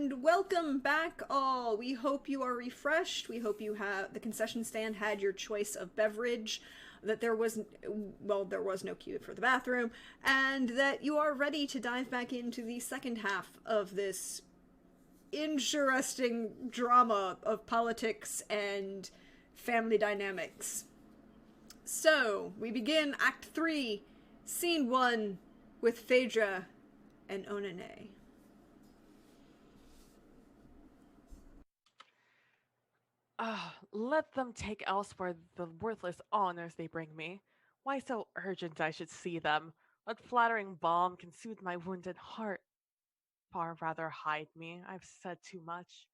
And welcome back, all. We hope you are refreshed. We hope you have the concession stand had your choice of beverage, that there was no queue for the bathroom, and that you are ready to dive back into the second half of this interesting drama of politics and family dynamics. So, we begin Act 3, Scene 1, with Phaedra and Onene. Let them take elsewhere the worthless honors they bring me. Why so urgent I should see them? What flattering balm can soothe my wounded heart? Far rather hide me, I've said too much.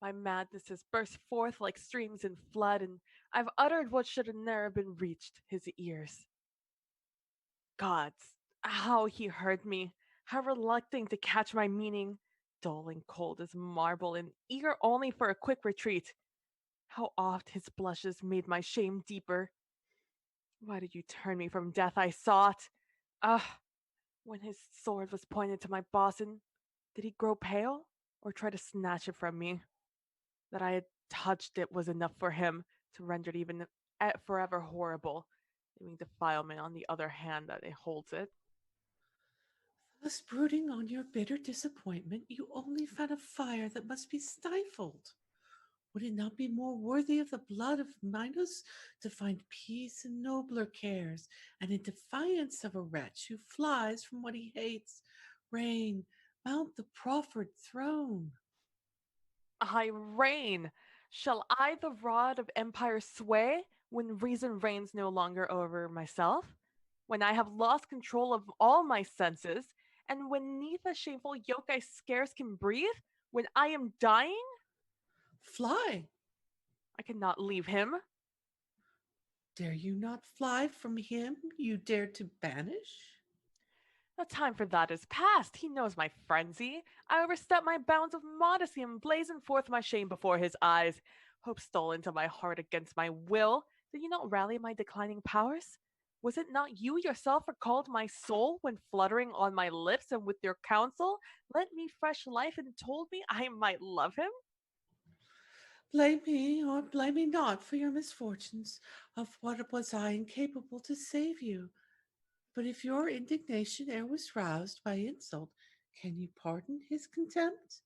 My madness has burst forth like streams in flood, and I've uttered what should have ne'er been reached his ears. Gods, how he heard me, how reluctant to catch my meaning, dull and cold as marble, and eager only for a quick retreat. How oft his blushes made my shame deeper. Why did you turn me from death I sought? Ah, when his sword was pointed to my bosom, did he grow pale, or try to snatch it from me? That I had touched it was enough for him to render it even forever horrible, leaving defilement on the other hand that it holds it. Thus, brooding on your bitter disappointment, you only fan a fire that must be stifled. Would it not be more worthy of the blood of Minos to find peace in nobler cares, and in defiance of a wretch who flies from what he hates, reign, mount the proffered throne? I reign! Shall I the rod of empire sway when reason reigns no longer over myself? When I have lost control of all my senses, and when neath a shameful yoke I scarce can breathe? When I am dying? Fly! I cannot leave him. Dare you not fly from him you dare to banish? The time for that is past. He knows my frenzy. I overstepped my bounds of modesty and blazoned forth my shame before his eyes. Hope stole into my heart against my will. Did you not rally my declining powers? Was it not you yourself recalled my soul when fluttering on my lips, and with your counsel lent me fresh life and told me I might love him? Blame me or blame me not for your misfortunes. Of what was I incapable to save you? But if your indignation e'er was roused by insult, can you pardon his contempt?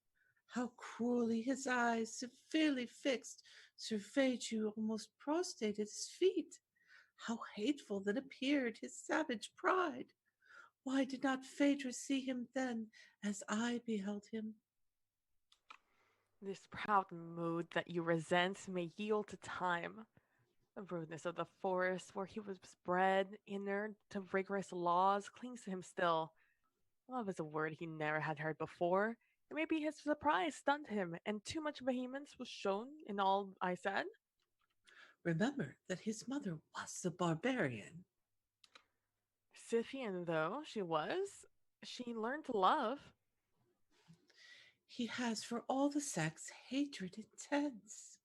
How cruelly his eyes, severely fixed, surveyed you almost prostrate at his feet! How hateful then appeared his savage pride! Why did not Phaedra see him then as I beheld him? This proud mood that you resent may yield to time. The rudeness of the forest where he was bred, inured to rigorous laws, clings to him still. Love is a word he never had heard before. It may be his surprise stunned him, and too much vehemence was shown in all I said. Remember that his mother was a barbarian. Scythian though she was, she learned to love. He has for all the sex hatred intense.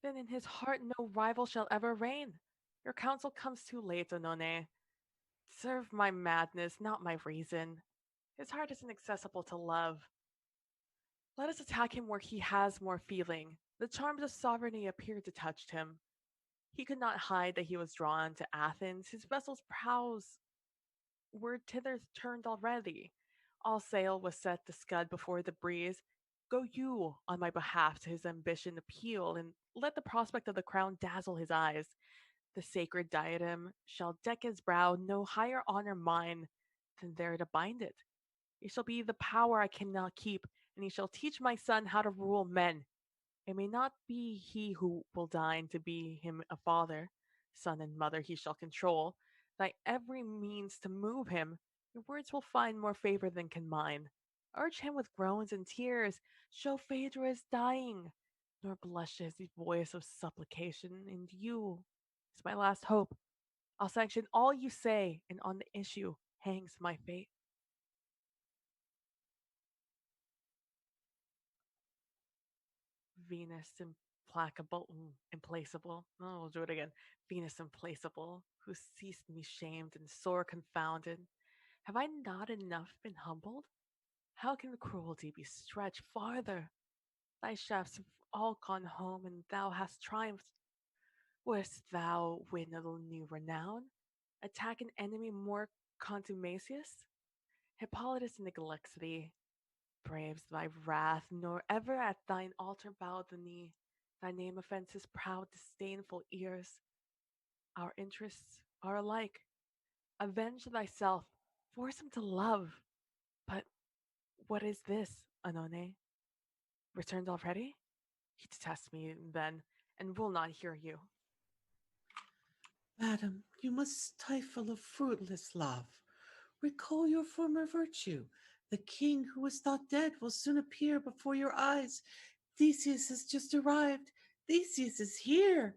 Then in his heart no rival shall ever reign. Your counsel comes too late, Onone. Serve my madness, not my reason. His heart is inaccessible to love. Let us attack him where he has more feeling. The charms of sovereignty appeared to touch him. He could not hide that he was drawn to Athens. His vessel's prows were thither turned already. All sail was set to scud before the breeze. Go you on my behalf to his ambition appeal, and let the prospect of the crown dazzle his eyes. The sacred diadem shall deck his brow, no higher honor mine than there to bind it. It shall be the power I cannot keep, and he shall teach my son how to rule men. It may not be he who will deign to be him a father. Son and mother he shall control. Thy every means to move him, your words will find more favor than can mine. Urge him with groans and tears, show Phaedra is dying, nor blushes the voice of supplication, and you is my last hope. I'll sanction all you say, and on the issue hangs my fate. Venus implacable, implacable. Oh, we'll do it again. Venus implacable, who ceased me shamed and sore confounded. Have I not enough been humbled? How can cruelty be stretched farther? Thy chefs have all gone home, and thou hast triumphed. Wouldst thou win a new renown? Attack an enemy more contumacious? Hippolytus neglects thee, braves thy wrath, nor ever at thine altar bow the knee. Thy name offends his proud, disdainful ears. Our interests are alike. Avenge thyself, force him to love. But what is this, Anone? Returned already? He detests me, then, and will not hear you. Madam, you must stifle a fruitless love. Recall your former virtue. The king who was thought dead will soon appear before your eyes. Theseus has just arrived. Theseus is here.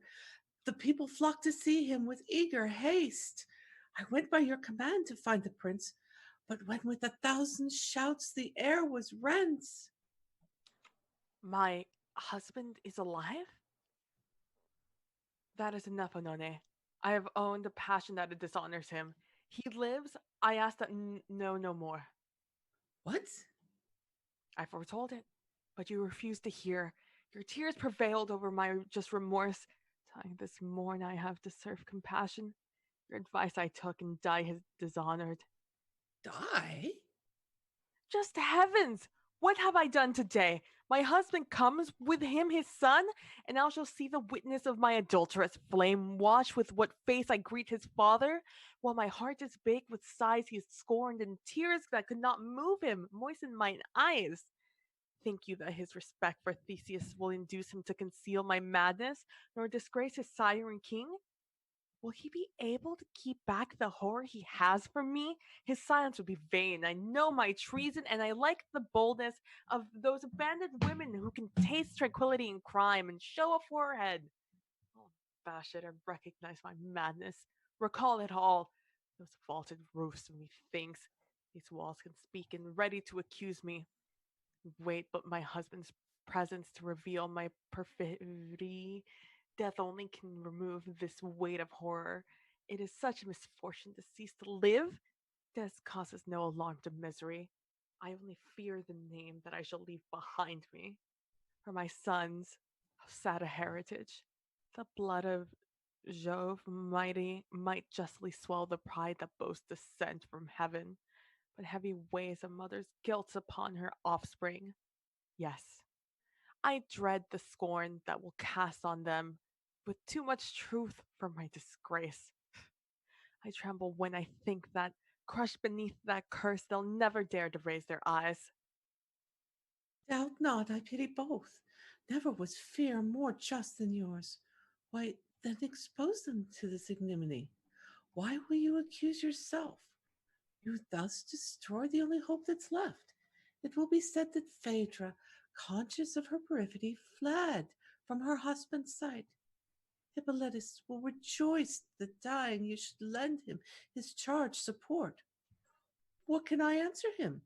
The people flock to see him with eager haste. I went by your command to find the prince, but when with 1,000 shouts the air was rent. My husband is alive? That is enough, Anone. I have owned a passion that dishonors him. He lives, I ask that know no more. What? I foretold it, but you refused to hear. Your tears prevailed over my just remorse. Dying this morn, I have deserved compassion. Your advice I took, and die has dishonored. Die? Just heavens! What have I done today? My husband comes, with him his son, and I shall see the witness of my adulterous flame. Watch with what face I greet his father, while my heart is baked with sighs he has scorned, and tears that could not move him moisten mine eyes. Think you that his respect for Theseus will induce him to conceal my madness, nor disgrace his sire and king? Will he be able to keep back the horror he has for me? His silence would be vain. I know my treason, and I like the boldness of those abandoned women who can taste tranquility in crime and show a forehead. Oh, bash it and recognize my madness. Recall it all. Those vaulted roofs, methinks. These walls can speak and ready to accuse me. Wait but my husband's presence to reveal my perfidy. Death only can remove this weight of horror. It is such a misfortune to cease to live. Death causes no alarm to misery. I only fear the name that I shall leave behind me. For my sons, how sad a heritage. The blood of Jove might justly swell the pride that boasts descent from heaven, but heavy weighs a mother's guilt upon her offspring. Yes, I dread the scorn that will cast on them with too much truth for my disgrace. I tremble when I think that, crushed beneath that curse, they'll never dare to raise their eyes. Doubt not, I pity both. Never was fear more just than yours. Why, then expose them to this ignominy. Why will you accuse yourself? You thus destroy the only hope that's left. It will be said that Phaedra, conscious of her perfidy, fled from her husband's sight. Hippolytus will rejoice that dying you should lend him his charge support. What can I answer him?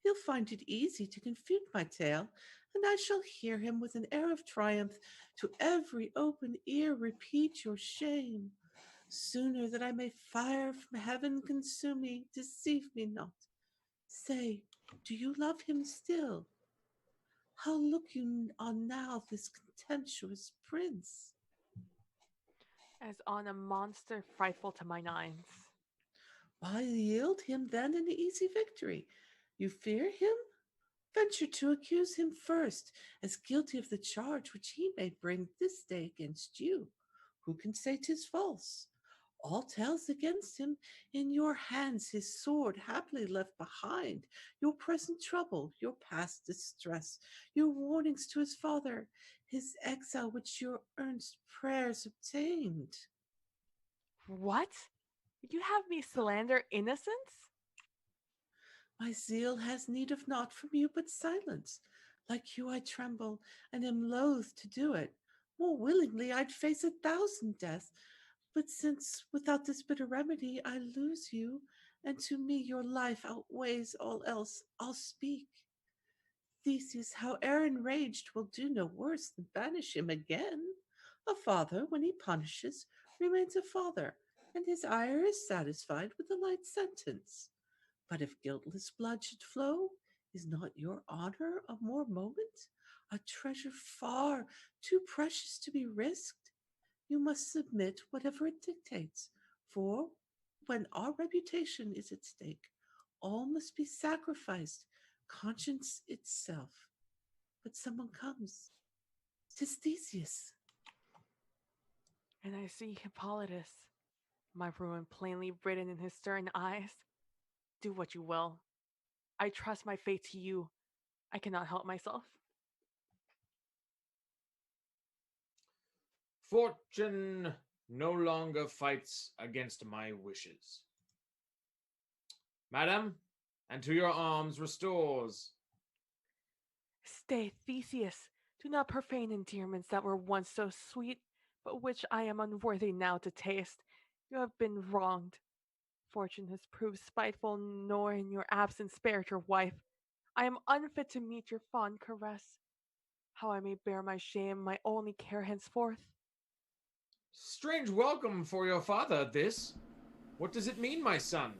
He'll find it easy to confute my tale, and I shall hear him with an air of triumph to every open ear repeat your shame. Sooner than I may fire from heaven consume me, deceive me not. Say, do you love him still? How look you on now this contemptuous prince? As on a monster frightful to my nines. Why yield him then an easy victory? You fear him? Venture to accuse him first, as guilty of the charge which he may bring this day against you. Who can say 'tis false? All tells against him. In your hands his sword happily left behind, your present trouble, your past distress, your warnings to his father, his exile which your earnest prayers obtained. What? You have me slander innocence? My zeal has need of naught from you but silence. Like you I tremble, and am loath to do it. More willingly I'd face 1,000 deaths, but since without this bitter remedy I lose you, and to me your life outweighs all else, I'll speak. Theseus, howe'er enraged, will do no worse than banish him again. A father, when he punishes, remains a father, and his ire is satisfied with a light sentence. But if guiltless blood should flow, Is not your honor a more moment? A treasure far too precious to be risked? You must submit whatever it dictates, for when our reputation is at stake, all must be sacrificed, conscience itself. But someone comes. 'Tis Theseus. And I see Hippolytus, my ruin plainly written in his stern eyes. Do what you will. I trust my fate to you. I cannot help myself. Fortune no longer fights against my wishes. Madam, and to your arms restores. Stay, Theseus. Do not profane endearments that were once so sweet, but which I am unworthy now to taste. You have been wronged. Fortune has proved spiteful, nor in your absence spared your wife. I am unfit to meet your fond caress. How I may bear my shame, my only care henceforth. Strange welcome for your father, this. What does it mean, my son?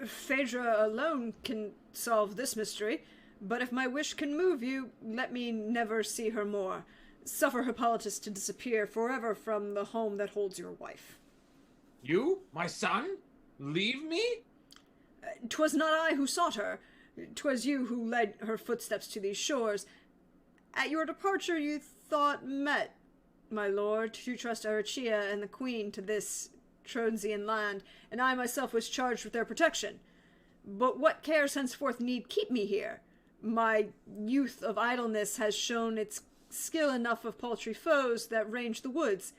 Phaedra alone can solve this mystery, but if my wish can move you, let me never see her more. Suffer Hippolytus to disappear forever from the home that holds your wife. You, my son? Leave me? 'Twas not I who sought her. 'Twas you who led her footsteps to these shores. At your departure you thought met, my lord, to trust Aricia and the queen to this Trosian land, and I myself was charged with their protection. But what cares henceforth need keep me here? My youth of idleness has shown its skill enough of paltry foes that range the woods.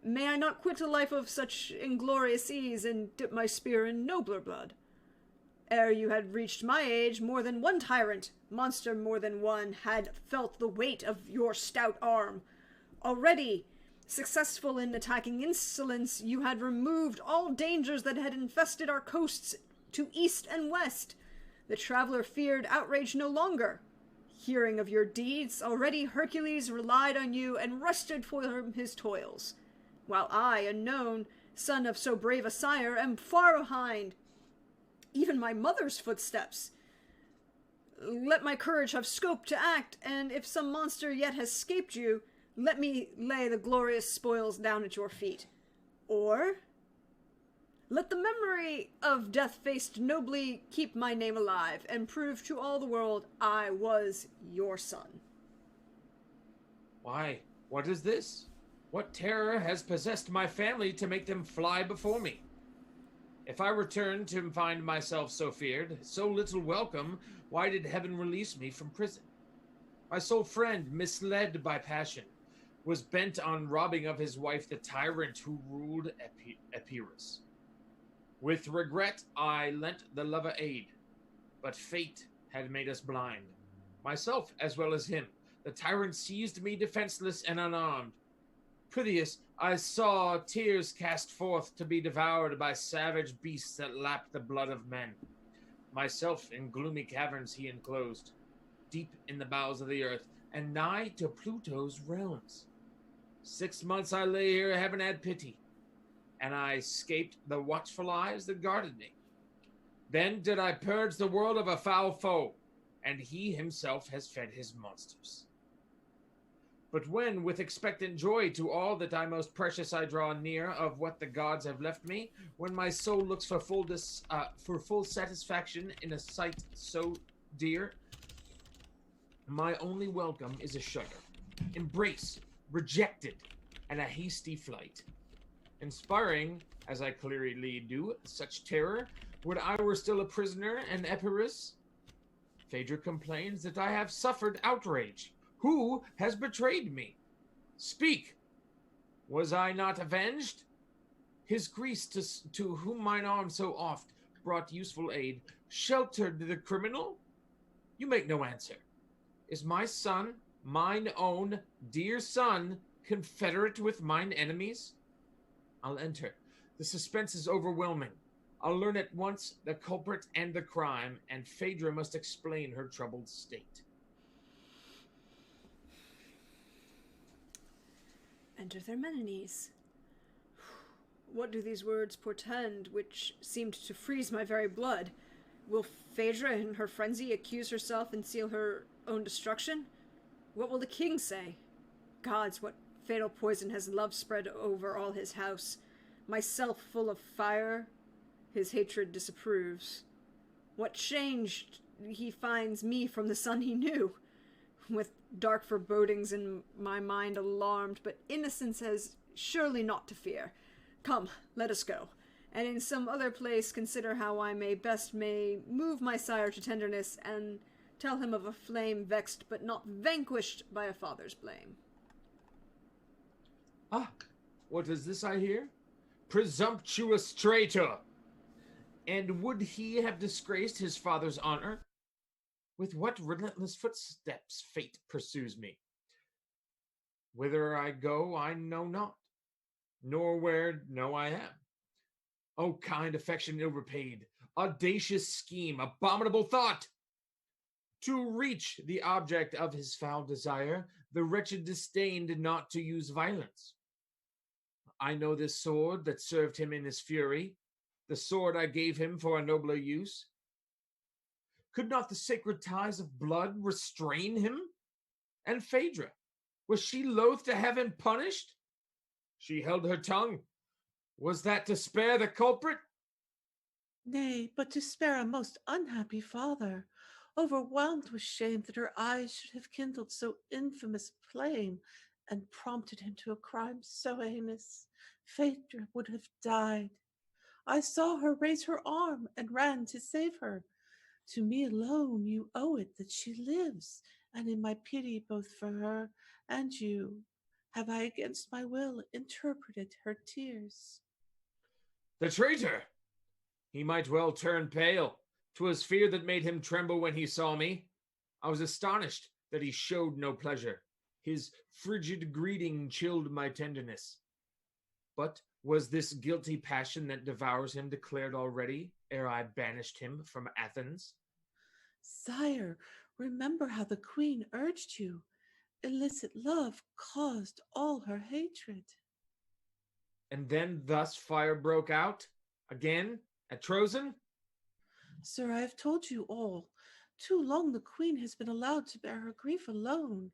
May I not quit a life of such inglorious ease and dip my spear in nobler blood? Ere you had reached my age, more than one tyrant, monster more than one, had felt the weight of your stout arm. Already, successful in attacking insolence, you had removed all dangers that had infested our coasts to east and west. The traveler feared outrage no longer. Hearing of your deeds, already Hercules relied on you and rested from his toils, while I, unknown, son of so brave a sire, am far behind even my mother's footsteps. Let my courage have scope to act, and if some monster yet has escaped you, let me lay the glorious spoils down at your feet. Or let the memory of death faced nobly keep my name alive, and prove to all the world I was your son. Why, what is this? What terror has possessed my family to make them fly before me? If I return to find myself so feared, so little welcome, why did heaven release me from prison? My sole friend, misled by passion, was bent on robbing of his wife the tyrant who ruled Epirus. With regret, I lent the lover aid, but fate had made us blind. Myself as well as him. The tyrant seized me defenseless and unarmed. Piteous, I saw tears cast forth to be devoured by savage beasts that lapped the blood of men. Myself in gloomy caverns he enclosed, deep in the bowels of the earth, and nigh to Pluto's realms. 6 months I lay here, heaven had pity, and I escaped the watchful eyes that guarded me. Then did I purge the world of a foul foe, and he himself has fed his monsters. But when, with expectant joy to all that I most precious I draw near of what the gods have left me, when my soul looks for full satisfaction in a sight so dear, my only welcome is a shudder, embrace, rejected, and a hasty flight. Inspiring, as I clearly do, such terror, would I were still a prisoner in Epirus? Phaedra complains that I have suffered outrage. Who has betrayed me? Speak! Was I not avenged? His Greece, to whom mine arm so oft brought useful aid, sheltered the criminal? You make no answer. Is my son, mine own dear son, confederate with mine enemies? I'll enter. The suspense is overwhelming. I'll learn at once the culprit and the crime, and Phaedra must explain her troubled state. Enter their Menenies. What do these words portend, which seemed to freeze my very blood? Will Phaedra in her frenzy accuse herself and seal her own destruction? What will the king say? Gods, what fatal poison has love spread over all his house? Myself full of fire, his hatred disapproves. What changed he finds me from the son he knew? With dark forebodings in my mind alarmed, but innocence has surely naught to fear. Come, let us go, and in some other place consider how I may move my sire to tenderness, and tell him of a flame vexed but not vanquished by a father's blame. Ah, what is this I hear? Presumptuous traitor! And would he have disgraced his father's honor? With what relentless footsteps fate pursues me? Whither I go, I know not, nor where know I am. O kind affection ill-repaid, audacious scheme, abominable thought! To reach the object of his foul desire, the wretched disdained not to use violence. I know this sword that served him in his fury, the sword I gave him for a nobler use. Could not the sacred ties of blood restrain him? And Phaedra, was she loath to have him punished? She held her tongue. Was that to spare the culprit? Nay, but to spare a most unhappy father, overwhelmed with shame that her eyes should have kindled so infamous flame, and prompted him to a crime so heinous. Phaedra would have died. I saw her raise her arm and ran to save her. To me alone you owe it that she lives, and in my pity both for her and you, have I against my will interpreted her tears. The traitor! He might well turn pale. 'Twas fear that made him tremble when he saw me. I was astonished that he showed no pleasure. His frigid greeting chilled my tenderness. But was this guilty passion that devours him declared already, ere I banished him from Athens? Sire, remember how the queen urged you. Illicit love caused all her hatred. And then thus fire broke out? Again? At Trozen? Sir, I have told you all. Too long the queen has been allowed to bear her grief alone.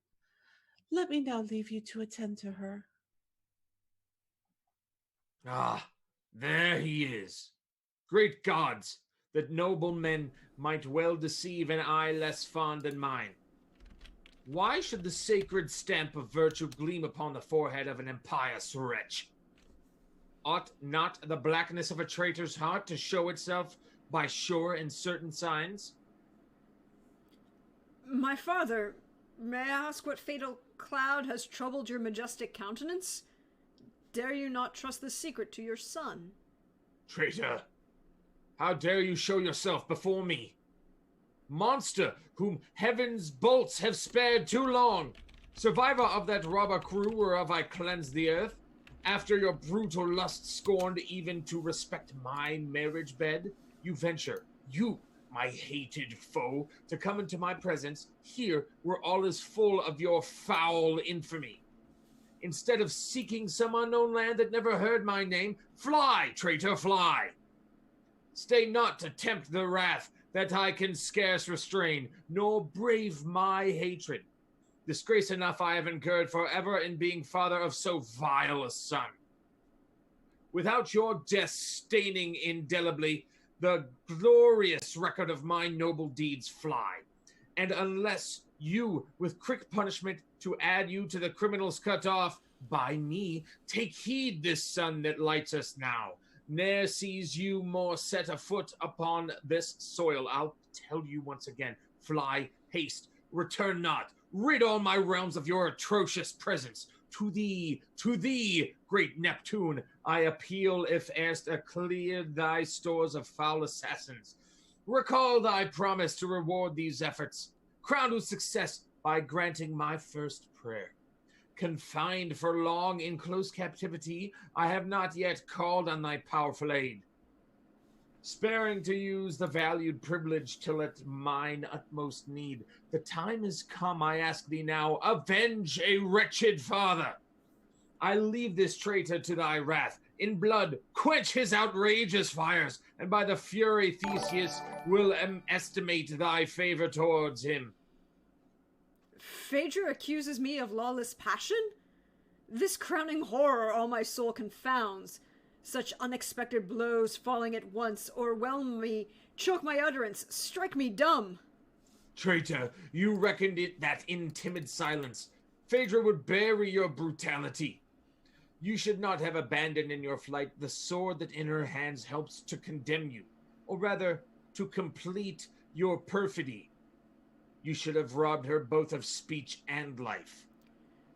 Let me now leave you to attend to her. Ah, there he is. Great gods, that noble men might well deceive an eye less fond than mine. Why should the sacred stamp of virtue gleam upon the forehead of an impious wretch? Ought not the blackness of a traitor's heart to show itself by sure and certain signs? My father, may I ask what fatal cloud has troubled your majestic countenance? Dare you not trust the secret to your son? Traitor! How dare you show yourself before me? Monster, whom heaven's bolts have spared too long! Survivor of that robber crew whereof I cleansed the earth, after your brutal lust scorned even to respect my marriage bed, you venture, you, my hated foe, to come into my presence, here where all is full of your foul infamy. Instead of seeking some unknown land that never heard my name, fly, traitor, fly! Stay not to tempt the wrath that I can scarce restrain, nor brave my hatred. Disgrace enough I have incurred forever in being father of so vile a son. Without your death staining indelibly the glorious record of my noble deeds fly, and unless you, with quick punishment to add you to the criminals cut off by me, take heed this sun that lights us now, ne'er sees you more set afoot upon this soil. I'll tell you once again, fly, haste, return not, rid all my realms of your atrocious presence. To thee, great Neptune, I appeal if erst cleared thy stores of foul assassins. Recall thy promise to reward these efforts, crowned with success by granting my first prayer. Confined for long in close captivity, I have not yet called on thy powerful aid. Sparing to use the valued privilege till at mine utmost need, the time is come, I ask thee now, avenge a wretched father. I leave this traitor to thy wrath. In blood, quench his outrageous fires, and by the fury Theseus will estimate thy favor towards him. Phaedra accuses me of lawless passion? This crowning horror all my soul confounds. Such unexpected blows falling at once o'erwhelm me, choke my utterance, strike me dumb. Traitor, you reckoned it that in timid silence Phaedra would bury your brutality. You should not have abandoned in your flight the sword that in her hands helps to condemn you, or rather, to complete your perfidy. You should have robbed her both of speech and life.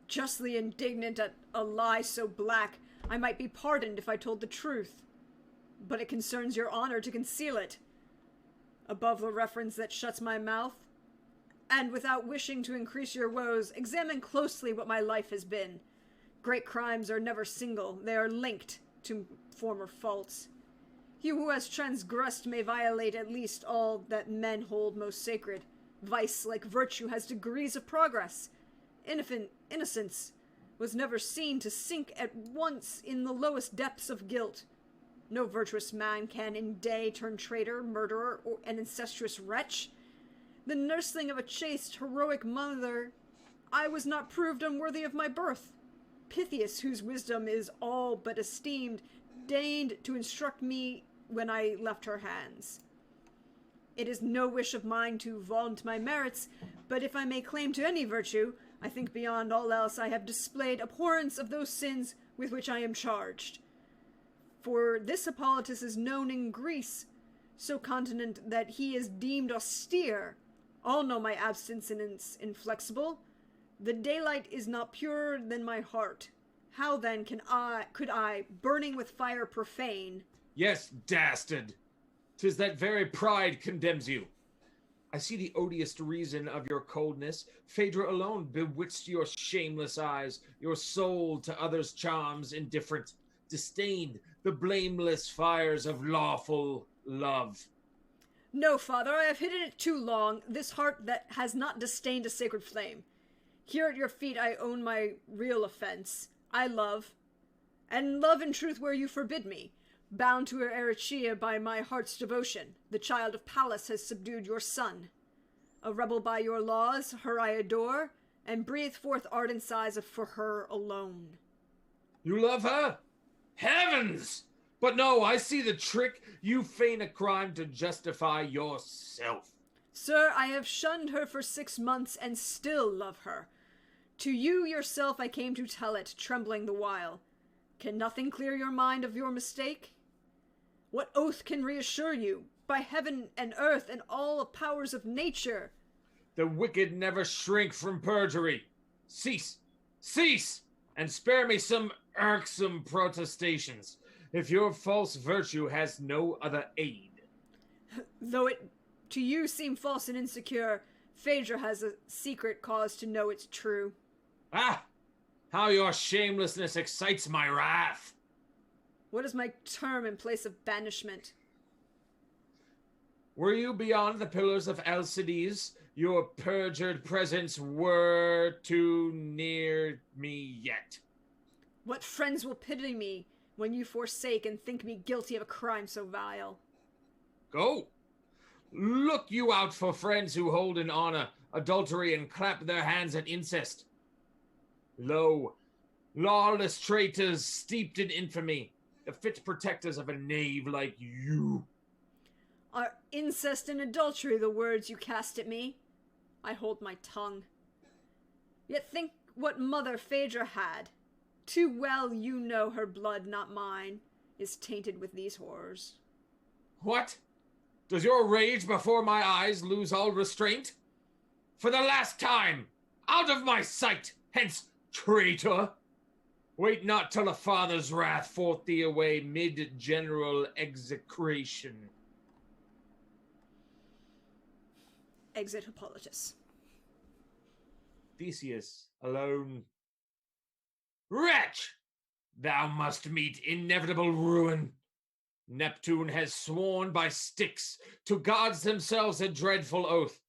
Justly indignant at a lie so black, I might be pardoned if I told the truth. But it concerns your honor to conceal it. Above the reference that shuts my mouth, and without wishing to increase your woes, examine closely what my life has been. Great crimes are never single, they are linked to former faults. He who has transgressed may violate at least all that men hold most sacred. Vice, like virtue, has degrees of progress. Innocence was never seen to sink at once in the lowest depths of guilt. No virtuous man can in day turn traitor, murderer, or an incestuous wretch. The nursling of a chaste, heroic mother, I was not proved unworthy of my birth. Pythias, whose wisdom is all but esteemed, deigned to instruct me when I left her hands. It is no wish of mine to vaunt my merits, but if I may claim to any virtue, I think beyond all else I have displayed abhorrence of those sins with which I am charged. For this Hippolytus is known in Greece, so continent that he is deemed austere. All know my abstinence inflexible. The daylight is not purer than my heart. How then could I, burning with fire, profane? Yes, dastard. 'Tis that very pride condemns you. I see the odious reason of your coldness. Phaedra alone bewitched your shameless eyes, your soul to others' charms indifferent, disdained the blameless fires of lawful love. No, father, I have hidden it too long, this heart that has not disdained a sacred flame. Here at your feet I own my real offense. I love, and love in truth where you forbid me. Bound to her Erychia by my heart's devotion, the child of Pallas has subdued your son. A rebel by your laws, her I adore, and breathe forth ardent sighs for her alone. You love her? Heavens! But no, I see the trick. You feign a crime to justify yourself. Sir, I have shunned her for 6 months and still love her. To you yourself I came to tell it, trembling the while. Can nothing clear your mind of your mistake? What oath can reassure you? By heaven and earth and all the powers of nature. The wicked never shrink from perjury. Cease, cease, and spare me some irksome protestations, if your false virtue has no other aid. Though it to you seem false and insecure, Phaedra has a secret cause to know it's true. Ah! How your shamelessness excites my wrath! What is my term in place of banishment? Were you beyond the pillars of Alcides, your perjured presence were too near me yet. What friends will pity me when you forsake and think me guilty of a crime so vile? Go! Look you out for friends who hold in honor adultery and clap their hands at incest. Lo, lawless traitors steeped in infamy, the fit protectors of a knave like you. Are incest and adultery the words you cast at me? I hold my tongue. Yet think what mother Phaedra had. Too well you know her blood, not mine, is tainted with these horrors. What? Does your rage before my eyes lose all restraint? For the last time, out of my sight, hence, traitor! Wait not till a father's wrath forth thee away mid-general execration. Exit Hippolytus. Theseus, alone. Wretch! Thou must meet inevitable ruin. Neptune has sworn by Styx to gods themselves a dreadful oath,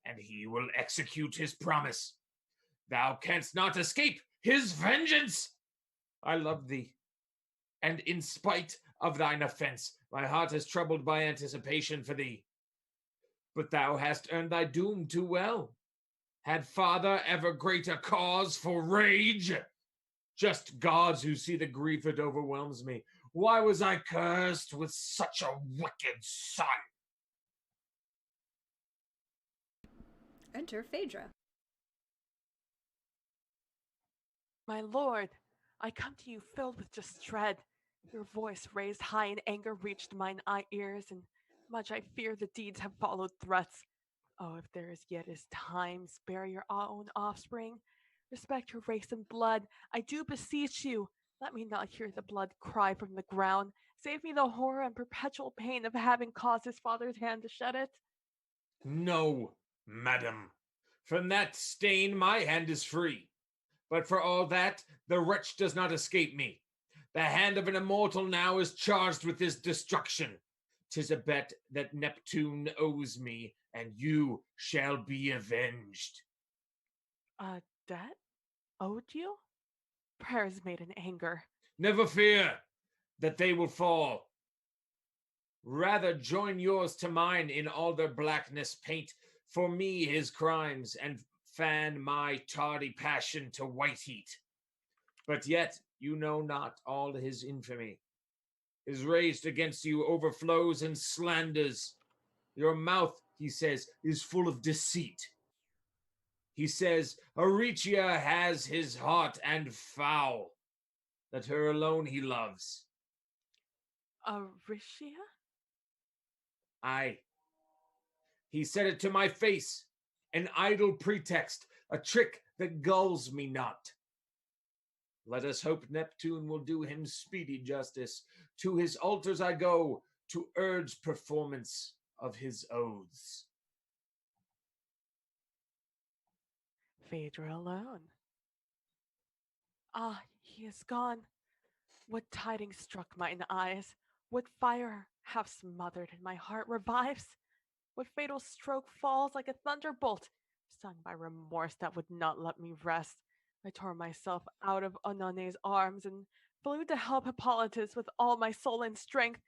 and he will execute his promise. Thou canst not escape his vengeance. I love thee, and in spite of thine offense, my heart is troubled by anticipation for thee. But thou hast earned thy doom too well. Had father ever greater cause for rage? Just gods who see the grief that overwhelms me. Why was I cursed with such a wicked son? Enter Phaedra. My lord, I come to you filled with just dread. Your voice raised high in anger reached mine ears, and much I fear the deeds have followed threats. Oh, if there is yet time, spare your own offspring. Respect your race and blood. I do beseech you. Let me not hear the blood cry from the ground. Save me the horror and perpetual pain of having caused his father's hand to shed it. No, madam. From that stain my hand is free. But for all that, the wretch does not escape me. The hand of an immortal now is charged with his destruction. 'Tis a bet that Neptune owes me, and you shall be avenged. A debt? Owed you? Prayers made in anger. Never fear that they will fall. Rather join yours to mine in all their blackness, paint for me his crimes, and fan my tardy passion to white heat. But yet you know not all his infamy. His rage against you overflows in slanders. Your mouth, he says, is full of deceit. He says, Aricia has his heart and foul, that her alone he loves. Aricia? Aye. He said it to my face, an idle pretext, a trick that gulls me not. Let us hope Neptune will do him speedy justice. To his altars I go to urge performance of his oaths. Phaedra alone. Ah, he is gone. What tidings struck mine eyes? What fire, half smothered in my heart, revives? What fatal stroke falls like a thunderbolt, stung by remorse that would not let me rest? I tore myself out of Onone's arms and flew to help Hippolytus with all my soul and strength.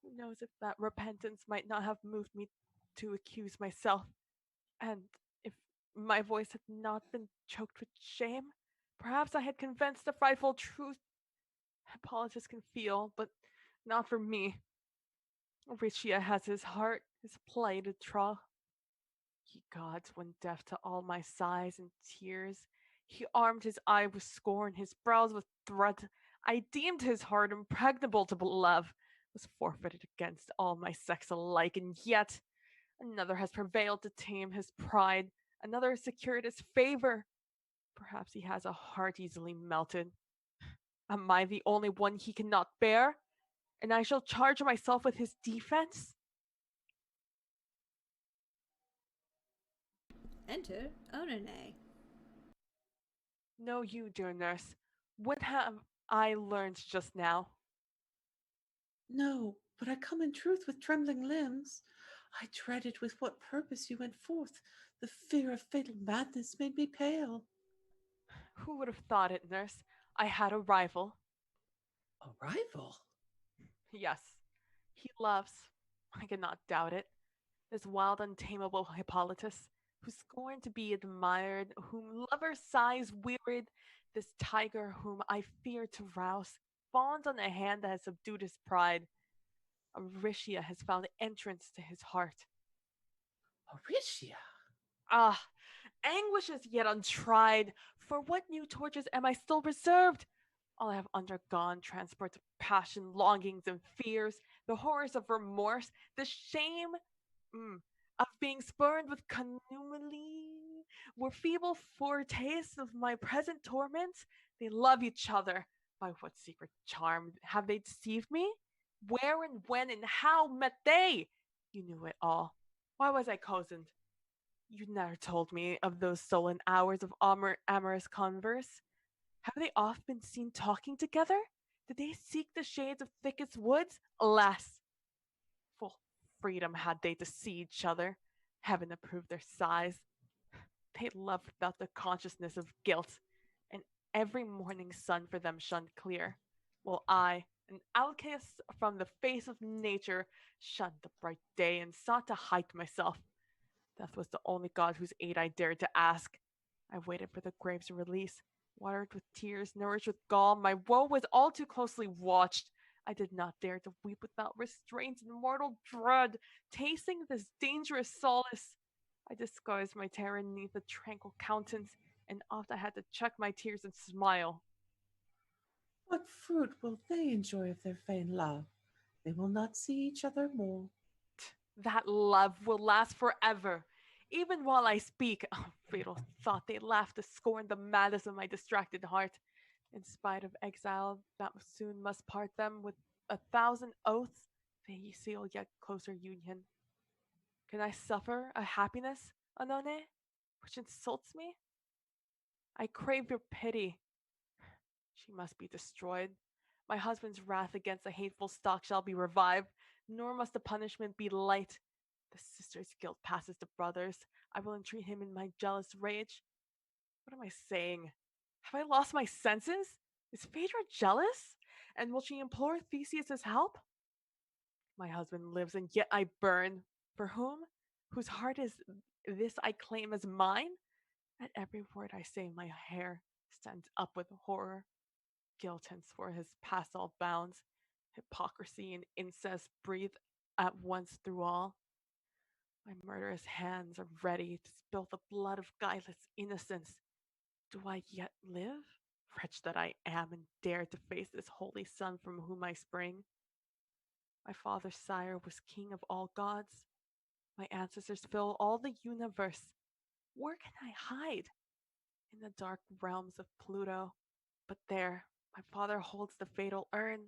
Who knows if that repentance might not have moved me to accuse myself? And if my voice had not been choked with shame, perhaps I had confessed the frightful truth Hippolytus can feel, but not for me. Aricia has his heart, his plighted troth. Ye gods, when deaf to all my sighs and tears, he armed his eye with scorn, his brows with threat. I deemed his heart impregnable to love, was forfeited against all my sex alike, and yet another has prevailed to tame his pride, another has secured his favor. Perhaps he has a heart easily melted. Am I the only one he cannot bear? And I shall charge myself with his defense? Enter Onone. No, you, dear nurse. What have I learned just now? No, but I come in truth with trembling limbs. I dreaded with what purpose you went forth. The fear of fatal madness made me pale. Who would have thought it, nurse? I had a rival. A rival? Yes, he loves. I cannot doubt it. This wild, untamable Hippolytus, who scorned to be admired, whom lover sighs wearied, this tiger whom I fear to rouse, fawns on a hand that has subdued his pride. Aricia has found entrance to his heart. Aricia? Ah, anguish is yet untried. For what new tortures am I still reserved? All I have undergone transports of passion, longings, and fears, the horrors of remorse, the shame of being spurned with contumely, were feeble foretastes of my present torments. They love each other. By what secret charm have they deceived me? Where and when and how met they? You knew it all. Why was I cozened? You never told me of those sullen hours of amorous converse. Have they oft been seen talking together? Did they seek the shades of thickest woods? Alas, full freedom had they to see each other. Heaven approved their sighs. They loved without the consciousness of guilt, and every morning sun for them shunned clear, while I, an outcast from the face of nature, shunned the bright day and sought to hide myself. Death was the only god whose aid I dared to ask. I waited for the grave's release, watered with tears, nourished with gall. My woe was all too closely watched. I did not dare to weep without restraint and mortal dread. Tasting this dangerous solace, I disguised my terror beneath a tranquil countenance, and oft I had to check my tears and smile. What fruit will they enjoy of their vain love? They will not see each other more. That love will last forever. Even while I speak, oh, fatal thought, they laugh to scorn the madness of my distracted heart. In spite of exile that soon must part them with 1,000 oaths, they seal yet closer union. Can I suffer a happiness, Anone, which insults me? I crave your pity. She must be destroyed. My husband's wrath against the hateful stock shall be revived, nor must the punishment be light. The sister's guilt passes to brothers. I will entreat him in my jealous rage. What am I saying? Have I lost my senses? Is Phaedra jealous? And will she implore Theseus' help? My husband lives, and yet I burn. For whom? Whose heart is this I claim as mine? At every word I say, my hair stands up with horror. Guilt henceforth has passed all bounds. Hypocrisy and incest breathe at once through all. My murderous hands are ready to spill the blood of guileless innocence. Do I yet live? Wretch that I am, and dare to face this holy son from whom I spring. My father's sire was king of all gods. My ancestors fill all the universe. Where can I hide? In the dark realms of Pluto. But there, my father holds the fatal urn.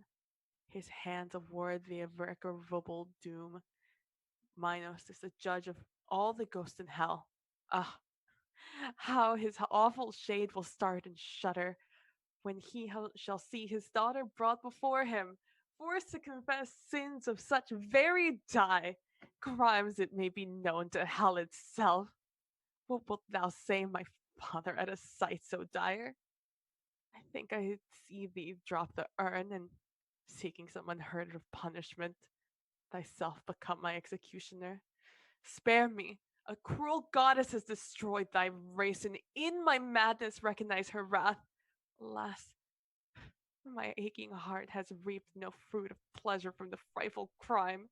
His hands award the irrecoverable doom. Minos is the judge of all the ghosts in hell. Ah, how his awful shade will start and shudder when he shall see his daughter brought before him, forced to confess sins of such very die, crimes it may be known to hell itself. What wilt thou say, my father, at a sight so dire? I think I see thee drop the urn, and seeking some unheard of punishment, thyself become my executioner. Spare me. A cruel goddess has destroyed thy race, and in my madness recognize her wrath. Alas, my aching heart has reaped no fruit of pleasure from the frightful crime,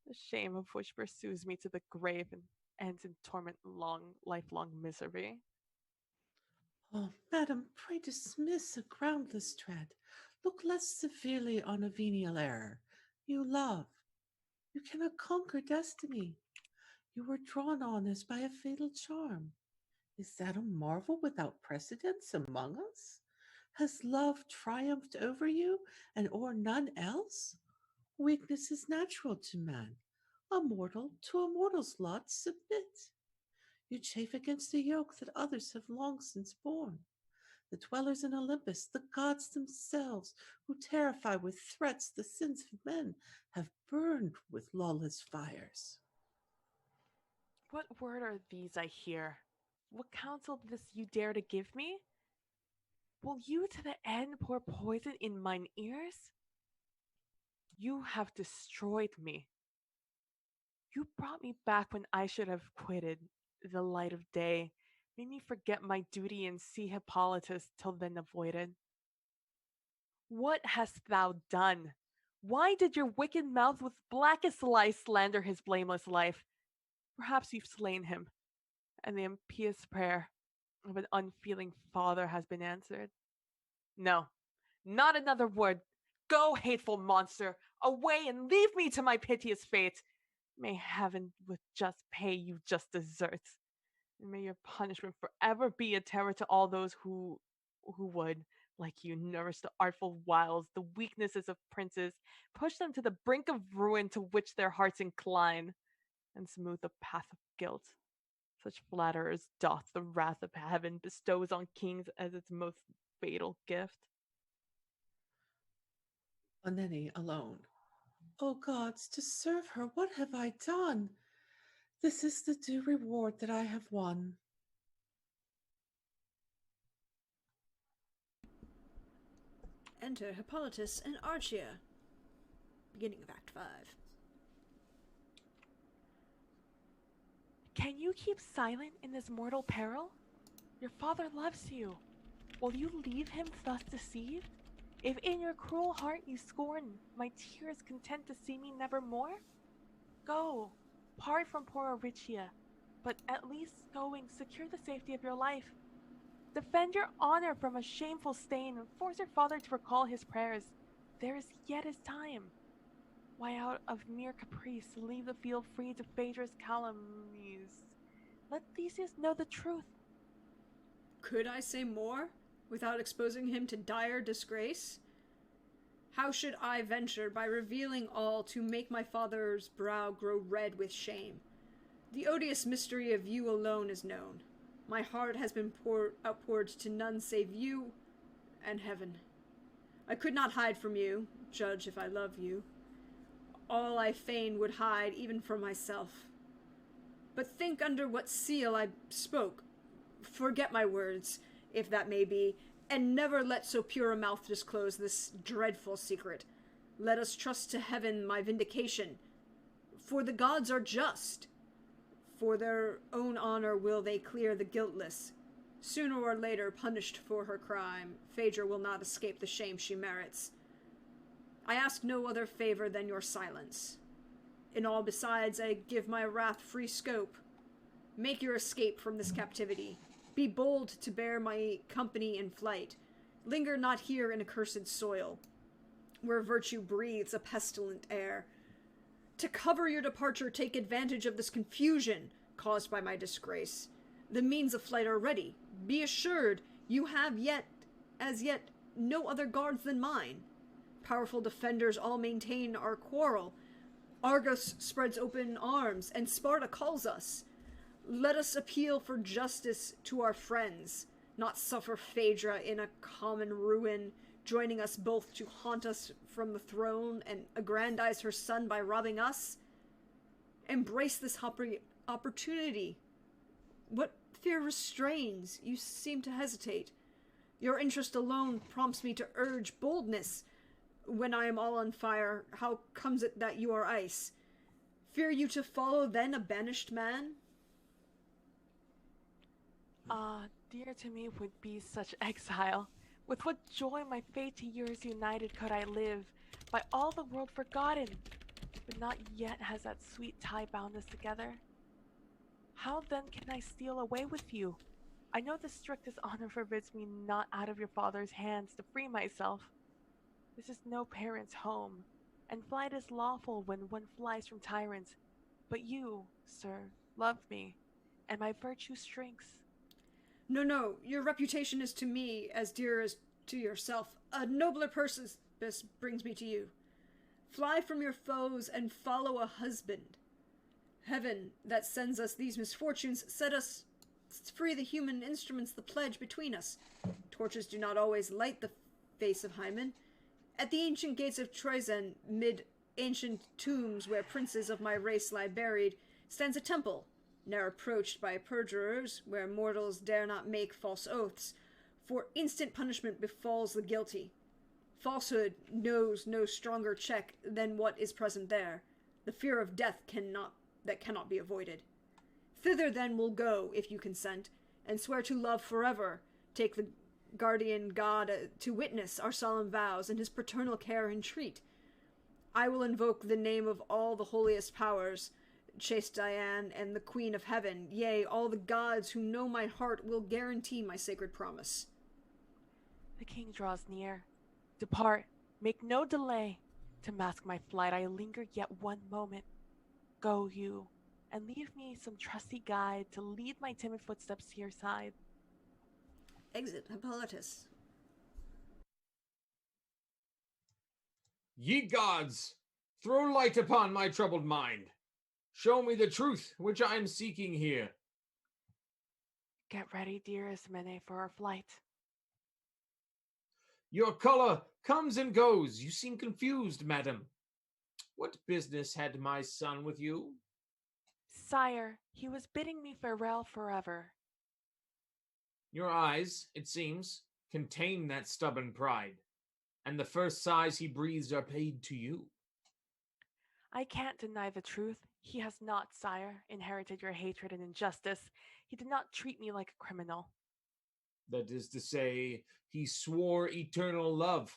the shame of which pursues me to the grave and ends in torment lifelong misery. Oh, madam, pray dismiss a groundless dread. Look less severely on a venial error. You love. You cannot conquer destiny. You were drawn on as by a fatal charm. Is that a marvel without precedence among us? Has love triumphed over you and o'er none else? Weakness is natural to man. A mortal to a mortal's lot submit. You chafe against a yoke that others have long since borne. The dwellers in Olympus, the gods themselves, who terrify with threats the sins of men, have burned with lawless fires. What word are these I hear? What counsel this you dare to give me? Will you to the end pour poison in mine ears? You have destroyed me. You brought me back when I should have quitted the light of day, made me forget my duty and see Hippolytus till then avoided. What hast thou done? Why did your wicked mouth with blackest lies slander his blameless life? Perhaps you've slain him, and the impious prayer of an unfeeling father has been answered. No, not another word. Go, hateful monster, away and leave me to my piteous fate. May heaven with just pay you just deserts, and may your punishment forever be a terror to all those who would, like you, nourish the artful wiles, the weaknesses of princes, push them to the brink of ruin to which their hearts incline, and smooth the path of guilt. Such flatterers doth the wrath of heaven bestows on kings as its most fatal gift. Oneni alone. O gods, to serve her, what have I done? This is the due reward that I have won. enter Hippolytus and Archia. Beginning of Act 5. Can you keep silent in this mortal peril? Your father loves you. Will you leave him thus deceived? If in your cruel heart you scorn my tears, content to see me nevermore? Go, part from poor Aricia, but at least going, secure the safety of your life. Defend your honor from a shameful stain, and force your father to recall his prayers. There is yet his time. Why out of mere caprice leave the field free to Phaedra's calumnies? Let Theseus know the truth. Could I say more, without exposing him to dire disgrace? How should I venture, by revealing all, to make my father's brow grow red with shame? The odious mystery of you alone is known. My heart has been outpoured to none save you and heaven. I could not hide from you, judge if I love you. All I fain would hide, even from myself. But think under what seal I spoke. Forget my words, if that may be, and never let so pure a mouth disclose this dreadful secret. Let us trust to heaven my vindication, for the gods are just. For their own honor will they clear the guiltless. Sooner or later, punished for her crime, Phaedra will not escape the shame she merits. I ask no other favor than your silence. In all besides, I give my wrath free scope. Make your escape from this captivity. Be bold to bear my company in flight. Linger not here in accursed soil, where virtue breathes a pestilent air. To cover your departure, take advantage of this confusion caused by my disgrace. The means of flight are ready. Be assured you have as yet, no other guards than mine. Powerful defenders all maintain our quarrel. Argos spreads open arms, and Sparta calls us. Let us appeal for justice to our friends, not suffer Phaedra in a common ruin, joining us both to haunt us from the throne and aggrandize her son by robbing us. Embrace this opportunity. What fear restrains? You seem to hesitate. Your interest alone prompts me to urge boldness. When I am all on fire, how comes it that you are ice? Fear you to follow then a banished man? Dear to me would be such exile. With what joy my fate to yours united could I live, by all the world forgotten. But not yet has that sweet tie bound us together. How then can I steal away with you? I know the strictest honor forbids me not out of your father's hands to free myself. This is no parent's home, and flight is lawful when one flies from tyrants. But you, sir, love me, and my virtue shrinks. No, your reputation is to me as dear as to yourself. A nobler purpose brings me to you. Fly from your foes and follow a husband. Heaven, that sends us these misfortunes, set us free the human instruments the pledge between us. Torches do not always light the face of Hymen. At the ancient gates of Troezen, mid ancient tombs where princes of my race lie buried, stands a temple, ne'er approached by perjurers, where mortals dare not make false oaths, for instant punishment befalls the guilty. Falsehood knows no stronger check than what is present there, the fear of death that cannot be avoided. Thither then we'll go, if you consent, and swear to love forever, take the guardian god to witness our solemn vows, and his paternal care entreat. I will invoke the name of all the holiest powers, chaste Diane and the Queen of Heaven, yea, all the gods who know my heart will guarantee my sacred promise. The king draws near. Depart, make no delay. To mask my flight, I linger yet one moment. Go you, and leave me some trusty guide to lead my timid footsteps to your side. Exit Hippolytus. Ye gods, throw light upon my troubled mind. Show me the truth which I am seeking here. Get ready, dearest Mene, for our flight. Your color comes and goes. You seem confused, madam. What business had my son with you? Sire, he was bidding me farewell forever. Your eyes, it seems, contain that stubborn pride, and the first sighs he breathes are paid to you. I can't deny the truth. He has not, sire, inherited your hatred and injustice. He did not treat me like a criminal. That is to say, he swore eternal love.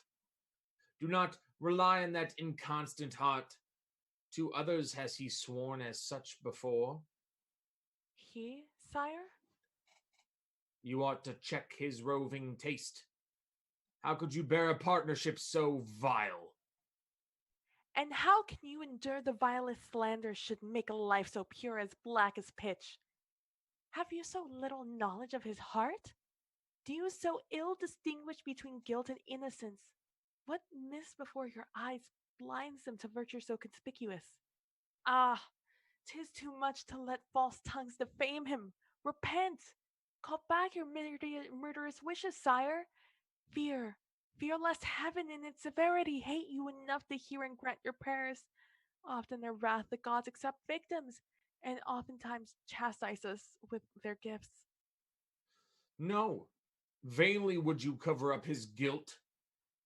Do not rely on that inconstant heart. To others has he sworn as such before. He, sire? You ought to check his roving taste. How could you bear a partnership so vile? And how can you endure the vilest slander should make a life so pure as black as pitch? Have you so little knowledge of his heart? Do you so ill distinguish between guilt and innocence? What mist before your eyes blinds them to virtue so conspicuous? Ah, 'tis too much to let false tongues defame him. Repent! Call back your murderous wishes, sire. Fear lest heaven in its severity hate you enough to hear and grant your prayers. Often their wrath the gods accept victims, and oftentimes chastise us with their gifts. No, vainly would you cover up his guilt.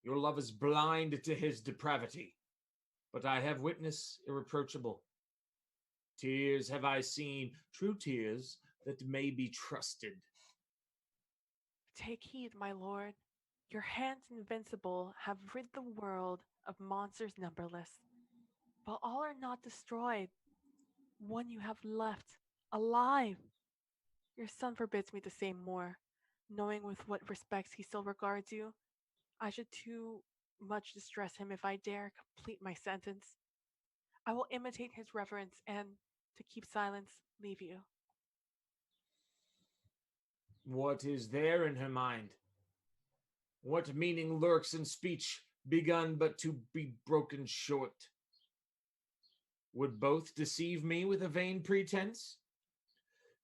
Your love is blind to his depravity. But I have witness irreproachable. Tears have I seen, true tears that may be trusted. Take heed, my lord. Your hands invincible have rid the world of monsters numberless. But all are not destroyed. One you have left, alive. Your son forbids me to say more, knowing with what respects he still regards you. I should too much distress him if I dare complete my sentence. I will imitate his reverence and, to keep silence, leave you. What is there in her mind? What meaning lurks in speech begun but to be broken short? Would both deceive me with a vain pretense?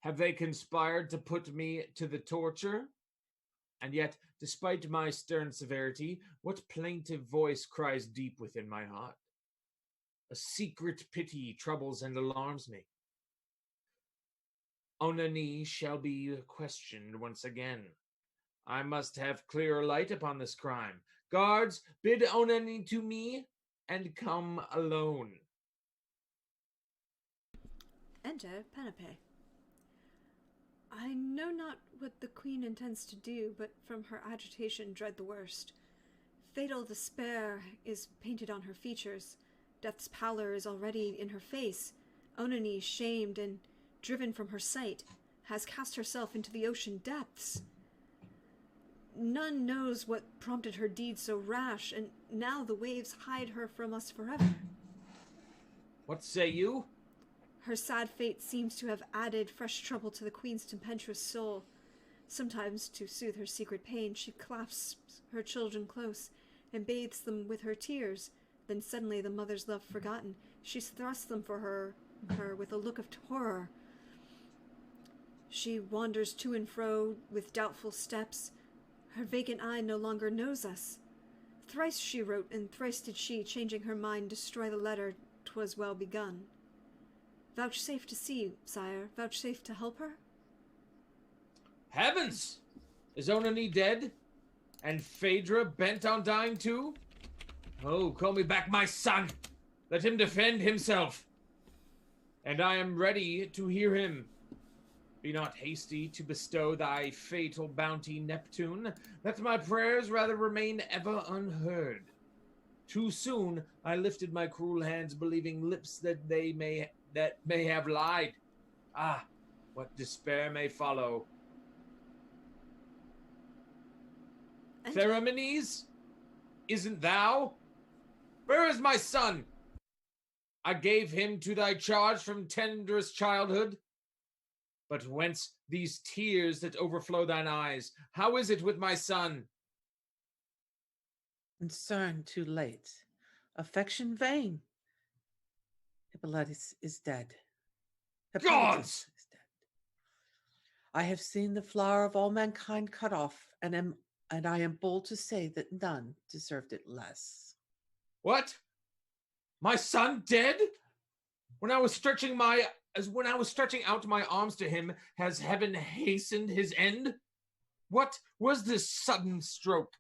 Have they conspired to put me to the torture? And yet, despite my stern severity, what plaintive voice cries deep within my heart? A secret pity troubles and alarms me. Onani shall be questioned once again. I must have clearer light upon this crime. Guards, bid Onani to me, and come alone. Enter Penelope. I know not what the queen intends to do, but from her agitation dread the worst. Fatal despair is painted on her features. Death's pallor is already in her face. Onani, shamed and driven from her sight, has cast herself into the ocean depths. None knows what prompted her deed so rash, and now the waves hide her from us forever. What say you? Her sad fate seems to have added fresh trouble to the queen's tempestuous soul. Sometimes, to soothe her secret pain, she clasps her children close and bathes them with her tears. Then suddenly, the mother's love forgotten, she thrusts them for her with a look of horror. She wanders to and fro with doubtful steps. Her vacant eye no longer knows us. Thrice she wrote, and thrice did she, changing her mind, destroy the letter 'twas well begun. Vouchsafe to see, sire, vouchsafe to help her? Heavens! Is Onani dead? And Phaedra bent on dying too? Oh, call me back my son! Let him defend himself! And I am ready to hear him. Be not hasty to bestow thy fatal bounty, Neptune. Let my prayers rather remain ever unheard. Too soon I lifted my cruel hands, believing lips that may have lied. Ah, what despair may follow. Peloponnese, isn't thou? Where is my son? I gave him to thy charge from tenderest childhood. But whence these tears that overflow thine eyes? How is it with my son? Concern too late. Affection vain. Hippolytus is dead. Gods! Is dead. I have seen the flower of all mankind cut off, and I am bold to say that none deserved it less. What? My son dead? When I was stretching out my arms to him, has heaven hastened his end? What was this sudden stroke?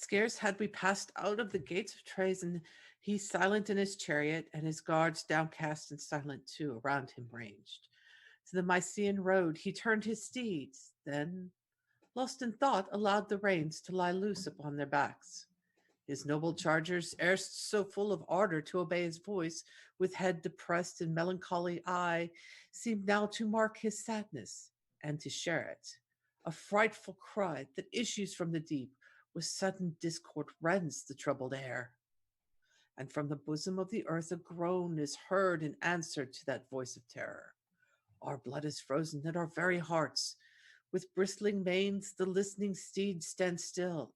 Scarce had we passed out of the gates of Trajan, he silent in his chariot, and his guards downcast and silent too around him ranged. To the Mysian road he turned his steeds, then, lost in thought, allowed the reins to lie loose upon their backs. His noble chargers, erst so full of ardor to obey his voice, with head depressed and melancholy eye, seemed now to mark his sadness and to share it. A frightful cry that issues from the deep with sudden discord rends the troubled air. And from the bosom of the earth a groan is heard in answer to that voice of terror. Our blood is frozen at our very hearts. With bristling manes the listening steeds stand still.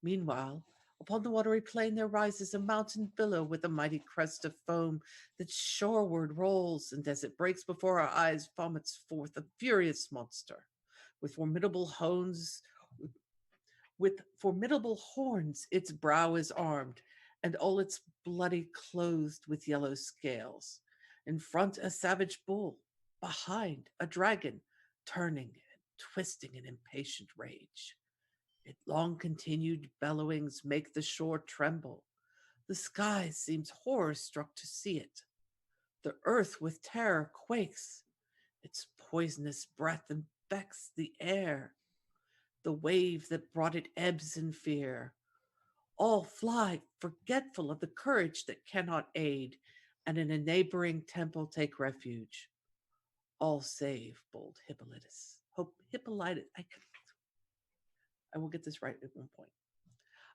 Meanwhile, upon the watery plain there rises a mountain billow with a mighty crest of foam that shoreward rolls, and as it breaks before our eyes vomits forth a furious monster. With formidable horns its brow is armed, and all its bloody clothed with yellow scales. In front a savage bull, behind a dragon, turning and twisting in impatient rage. Its long continued bellowings make the shore tremble. The sky seems horror struck to see it. The earth with terror quakes. Its poisonous breath infects the air. The wave that brought it ebbs in fear. All fly, forgetful of the courage that cannot aid, and in a neighboring temple take refuge. All save bold Hippolytus. I will get this right at one point.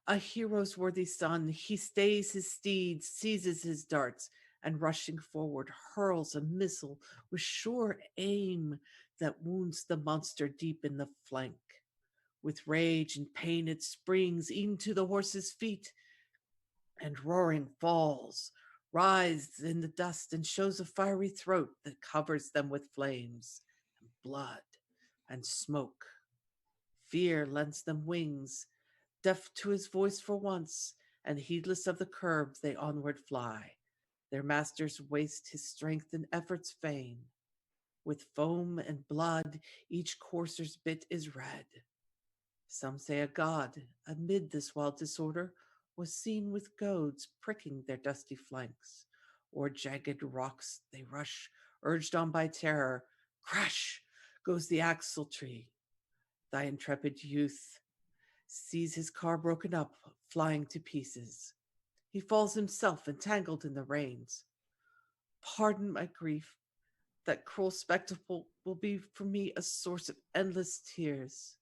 A hero's worthy son, he stays his steeds, seizes his darts, and rushing forward hurls a missile with sure aim that wounds the monster deep in the flank. With rage and pain it springs e'en to the horse's feet, and roaring falls, writhes in the dust, and shows a fiery throat that covers them with flames, and blood, and smoke. Fear lends them wings, deaf to his voice for once, and heedless of the curb they onward fly. Their masters waste his strength in efforts vain. With foam and blood each courser's bit is red. Some say a god, amid this wild disorder, was seen with goads pricking their dusty flanks. O'er jagged rocks they rush, urged on by terror. Crash goes the axle-tree. Thy intrepid youth sees his car broken up, flying to pieces. He falls himself entangled in the reins. Pardon my grief. That cruel spectacle will be for me a source of endless tears.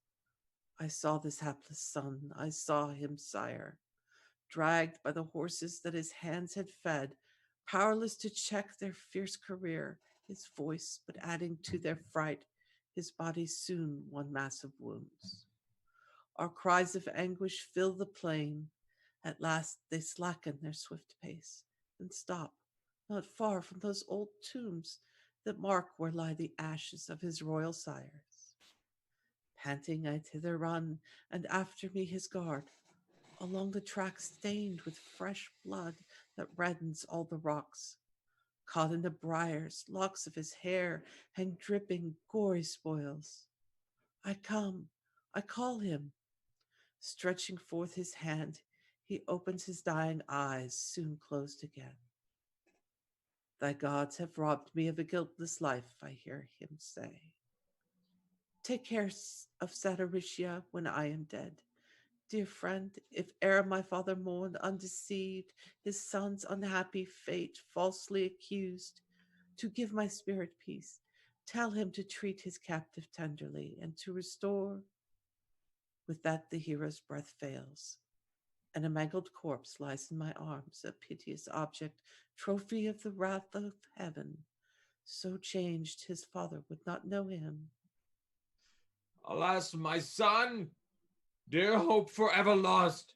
I saw this hapless son, I saw him, sire, dragged by the horses that his hands had fed, powerless to check their fierce career, his voice but adding to their fright, his body soon one mass of wounds. Our cries of anguish fill the plain. At last they slacken their swift pace and stop, not far from those old tombs that mark where lie the ashes of his royal sires. Panting I thither run, and after me his guard, along the track stained with fresh blood that reddens all the rocks. Caught in the briars, locks of his hair hang dripping, gory spoils. I come, I call him. Stretching forth his hand, he opens his dying eyes, soon closed again. Thy gods have robbed me of a guiltless life, I hear him say. Take care of Satiricia when I am dead. Dear friend, if e'er my father mourned undeceived his son's unhappy fate, falsely accused, to give my spirit peace, tell him to treat his captive tenderly and to restore. With that the hero's breath fails, and a mangled corpse lies in my arms, a piteous object, trophy of the wrath of heaven. So changed his father would not know him. Alas, my son, dear hope forever lost.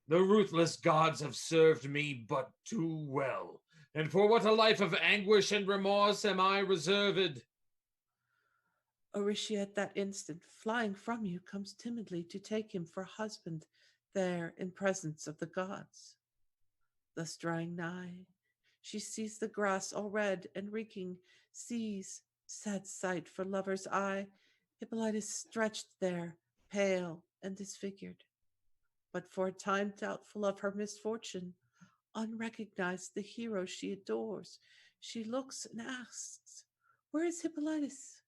The ruthless gods have served me but too well, and for what a life of anguish and remorse am I reserved. Aricia at that instant, flying from you, comes timidly to take him for husband there in presence of the gods. Thus drawing nigh, she sees the grass all red and reeking, sees, sad sight for lover's eye, Hippolytus stretched there, pale and disfigured. but for a time doubtful of her misfortune, unrecognized the hero she adores. She looks and asks, "Where is Hippolytus?"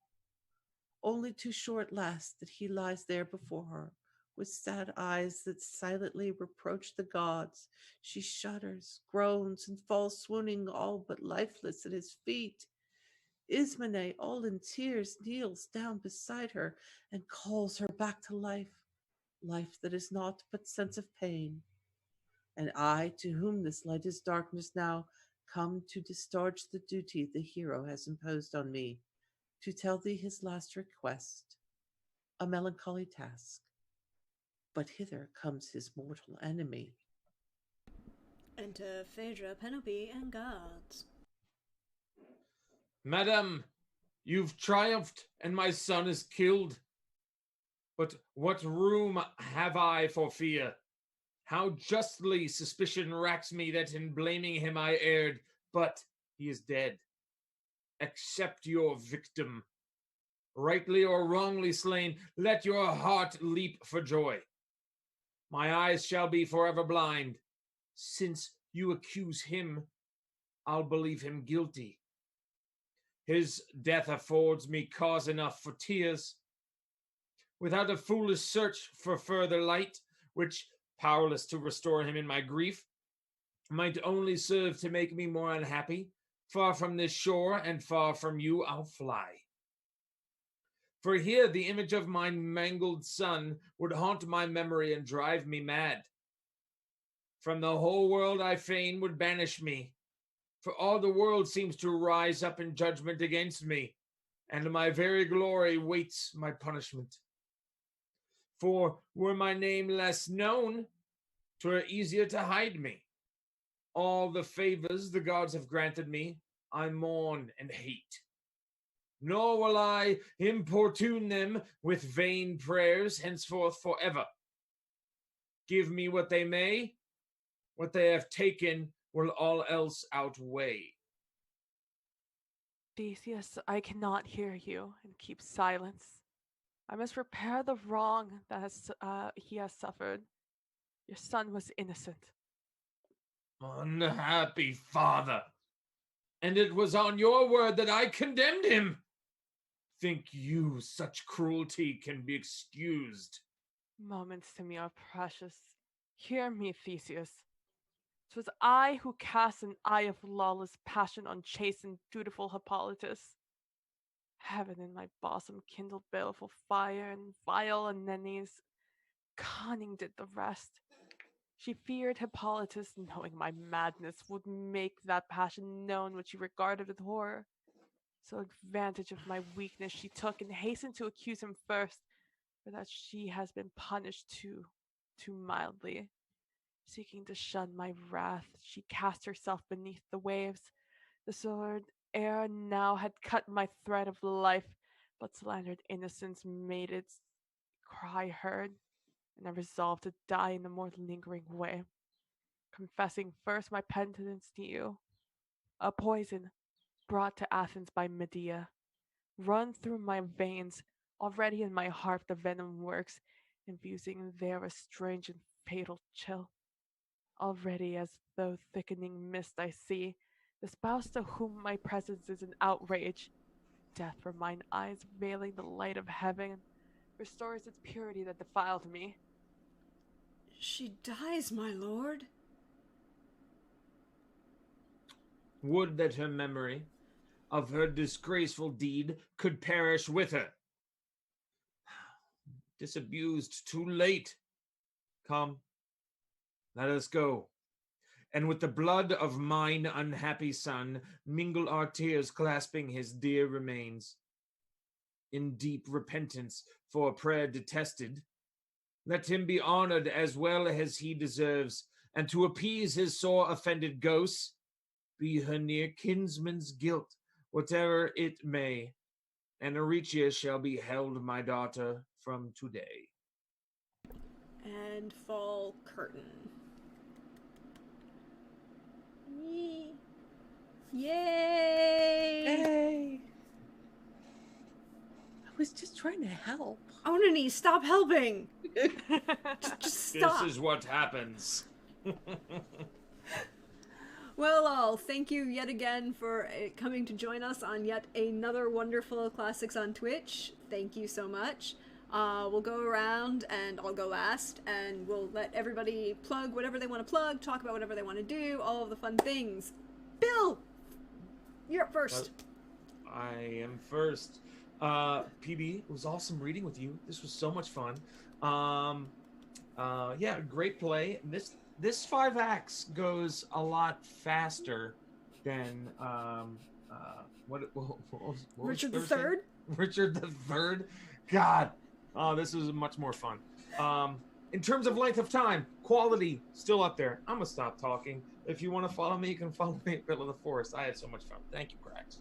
Only too sure at last that he lies there before her, with sad eyes that silently reproach the gods. She shudders, groans, and falls swooning all but lifeless at his feet. Ismene, all in tears, kneels down beside her and calls her back to life, life that is naught but sense of pain. And I, to whom this light is darkness now, come to discharge the duty the hero has imposed on me, to tell thee his last request, a melancholy task. But hither comes his mortal enemy. Enter Phaedra, Penelope, and guards. Madam, you've triumphed, and my son is killed. But what room have I for fear? How justly suspicion racks me that in blaming him I erred, but he is dead. Accept your victim. Rightly or wrongly slain, let your heart leap for joy. My eyes shall be forever blind. Since you accuse him, I'll believe him guilty. His death affords me cause enough for tears. Without a foolish search for further light, which, powerless to restore him in my grief, might only serve to make me more unhappy, far from this shore and far from you, I'll fly. For here the image of my mangled son would haunt my memory and drive me mad. From the whole world I fain would banish me, for all the world seems to rise up in judgment against me, and my very glory waits my punishment. For were my name less known, 'twere easier to hide me. All the favors the gods have granted me, I mourn and hate. Nor will I importune them with vain prayers henceforth forever. Give me what they may, what they have taken will all else outweigh. Theseus, I cannot hear you and keep silence. I must repair the wrong that he has suffered. Your son was innocent. Unhappy father! And it was on your word that I condemned him! Think you such cruelty can be excused? Moments to me are precious. Hear me, Theseus. 'Twas I who cast an eye of lawless passion on chaste and dutiful Hippolytus. Heaven in my bosom kindled baleful fire, and vile Anenes cunning did the rest. She feared Hippolytus, knowing my madness, would make that passion known which she regarded with horror. So advantage of my weakness she took, and hastened to accuse him first, for that she has been punished too mildly. Seeking to shun my wrath, she cast herself beneath the waves. The sword ere now had cut my thread of life, but slandered innocence made its cry heard, and I resolved to die in a more lingering way, confessing first my penitence to you. A poison brought to Athens by Medea, run through my veins, already in my heart the venom works, infusing there a strange and fatal chill. Already, as though thickening mist I see, the spouse to whom my presence is an outrage. Death from mine eyes, veiling the light of heaven, restores its purity that defiled me. She dies, my lord. Would that her memory of her disgraceful deed could perish with her. Disabused too late. Come, let us go, and with the blood of mine unhappy son mingle our tears, clasping his dear remains. In deep repentance for a prayer detested, let him be honored as well as he deserves, and to appease his sore offended ghosts, be her near kinsman's guilt, whatever it may, and Aricia shall be held my daughter from today. And fall curtain. Yay! Hey! I was just trying to help. Onani, stop helping! Just stop. This is what happens. Well, all, thank you yet again for coming to join us on yet another wonderful Classics on Twitch. Thank you so much. We'll go around, and I'll go last, and we'll let everybody plug whatever they want to plug, talk about whatever they want to do, all of the fun things. Bill, you're up first. I am first. PB, it was awesome reading with you. This was so much fun. Yeah, great play. This 5 acts goes a lot faster than what was Richard Thursday? III? Richard III. God, this was much more fun. In terms of length of time, quality still up there. I'm gonna stop talking. If you want to follow me, you can follow me at Bill of the Forest. I had so much fun. Thank you, Crax.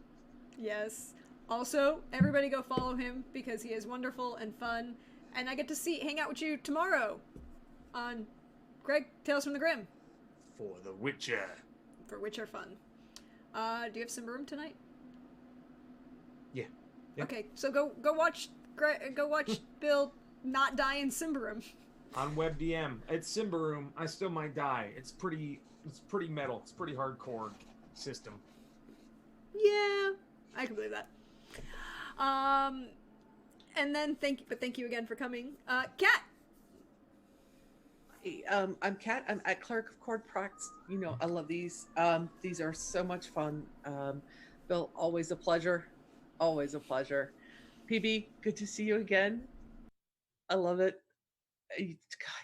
Yes. Also, everybody go follow him because he is wonderful and fun, and I get to hang out with you tomorrow on Greg Tales from the Grim For the Witcher. for Witcher fun. Do you have Simbarum tonight? Yeah. Yep. Okay, so go watch Bill not die in Simbarum. On WebDM, it's Simbarum. I still might die. It's pretty metal. It's pretty hardcore system. Yeah, I can believe that. And then thank you again for coming. Kat. Hey, I'm Kat. I'm at Clerk of Court Prax. You know, I love these. These are so much fun. Bill, always a pleasure. Always a pleasure. PB, good to see you again. I love it.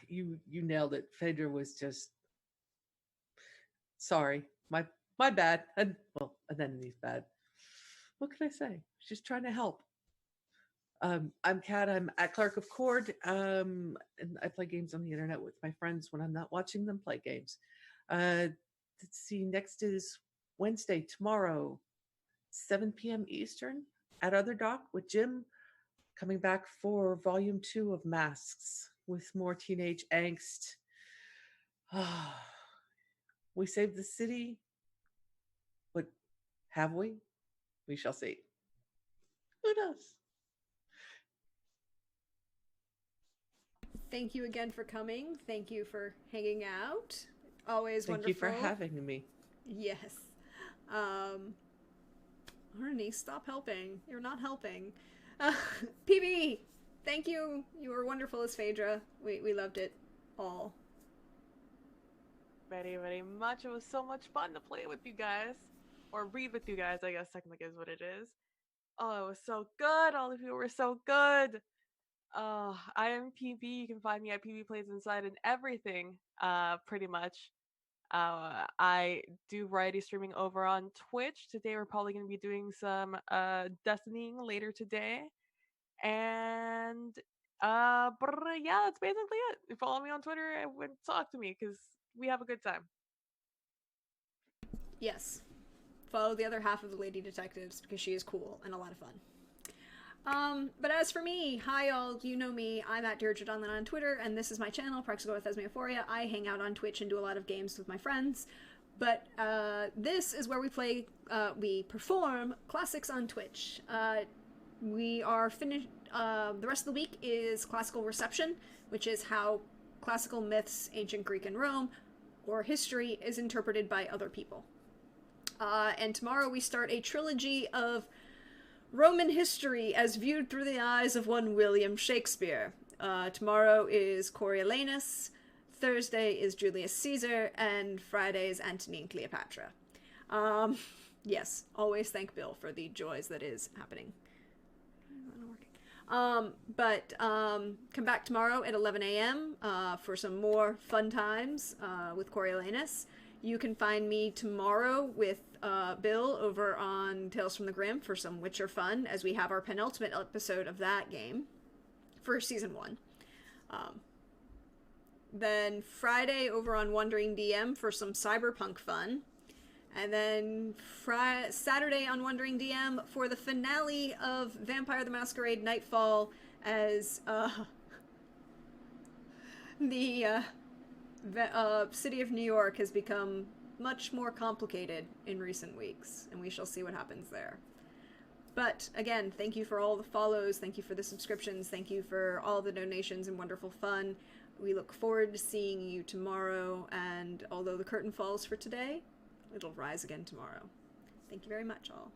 You nailed it. Phaedra was just sorry. My bad. And well, Anemone's bad. What can I say? She's trying to help. I'm Kat. I'm at Clerk of Cord. And I play games on the internet with my friends when I'm not watching them play games. Let's see. Next is Wednesday, tomorrow, 7 p.m. Eastern at Other Doc with Jim, coming back for Volume 2 of Masks with more teenage angst. We saved the city, but have we? We shall see. Who knows? Thank you again for coming. Thank you for hanging out. Always Thank wonderful. you for having me. Yes. Arnie, stop helping. You're not helping. PB, thank you. You were wonderful as Phaedra. We loved it all. Very, very much. It was so much fun to play with you guys. Or read with you guys, I guess technically is what it is. Oh, it was so good. All of you were so good. I am PB. You can find me at PB Plays Inside and everything, pretty much. I do variety streaming over on Twitch. Today we're probably going to be doing some Destinying later today. And yeah, that's basically it. You follow me on Twitter and talk to me because we have a good time. Yes. Follow the other half of the Lady Detectives because she is cool and a lot of fun. But as for me, hi all, you know me, I'm at Deirdre Donlan on Twitter, and this is my channel, Praxico with Thesmiophoria. I hang out on Twitch and do a lot of games with my friends, but this is where we perform classics on Twitch. We are finished, the rest of the week is Classical Reception, which is how classical myths, ancient Greek and Rome, or history is interpreted by other people. And tomorrow we start a trilogy of Roman history as viewed through the eyes of one William Shakespeare. Tomorrow is Coriolanus, Thursday is Julius Caesar, and Friday is Antony and Cleopatra. Yes, always thank Bill for the joys that is happening. Come back tomorrow at 11 a.m. For some more fun times with Coriolanus. You can find me tomorrow with Bill over on Tales from the Grim for some Witcher fun, as we have our penultimate episode of that game for Season 1. Then Friday over on Wandering DM for some cyberpunk fun. And then Saturday on Wandering DM for the finale of Vampire the Masquerade Nightfall, as the city of New York has become much more complicated in recent weeks, and we shall see what happens there. But again, thank you for all the follows, thank you for the subscriptions, thank you for all the donations and wonderful fun. We look forward to seeing you tomorrow, and although the curtain falls for today, it'll rise again tomorrow. Thank you very much, all.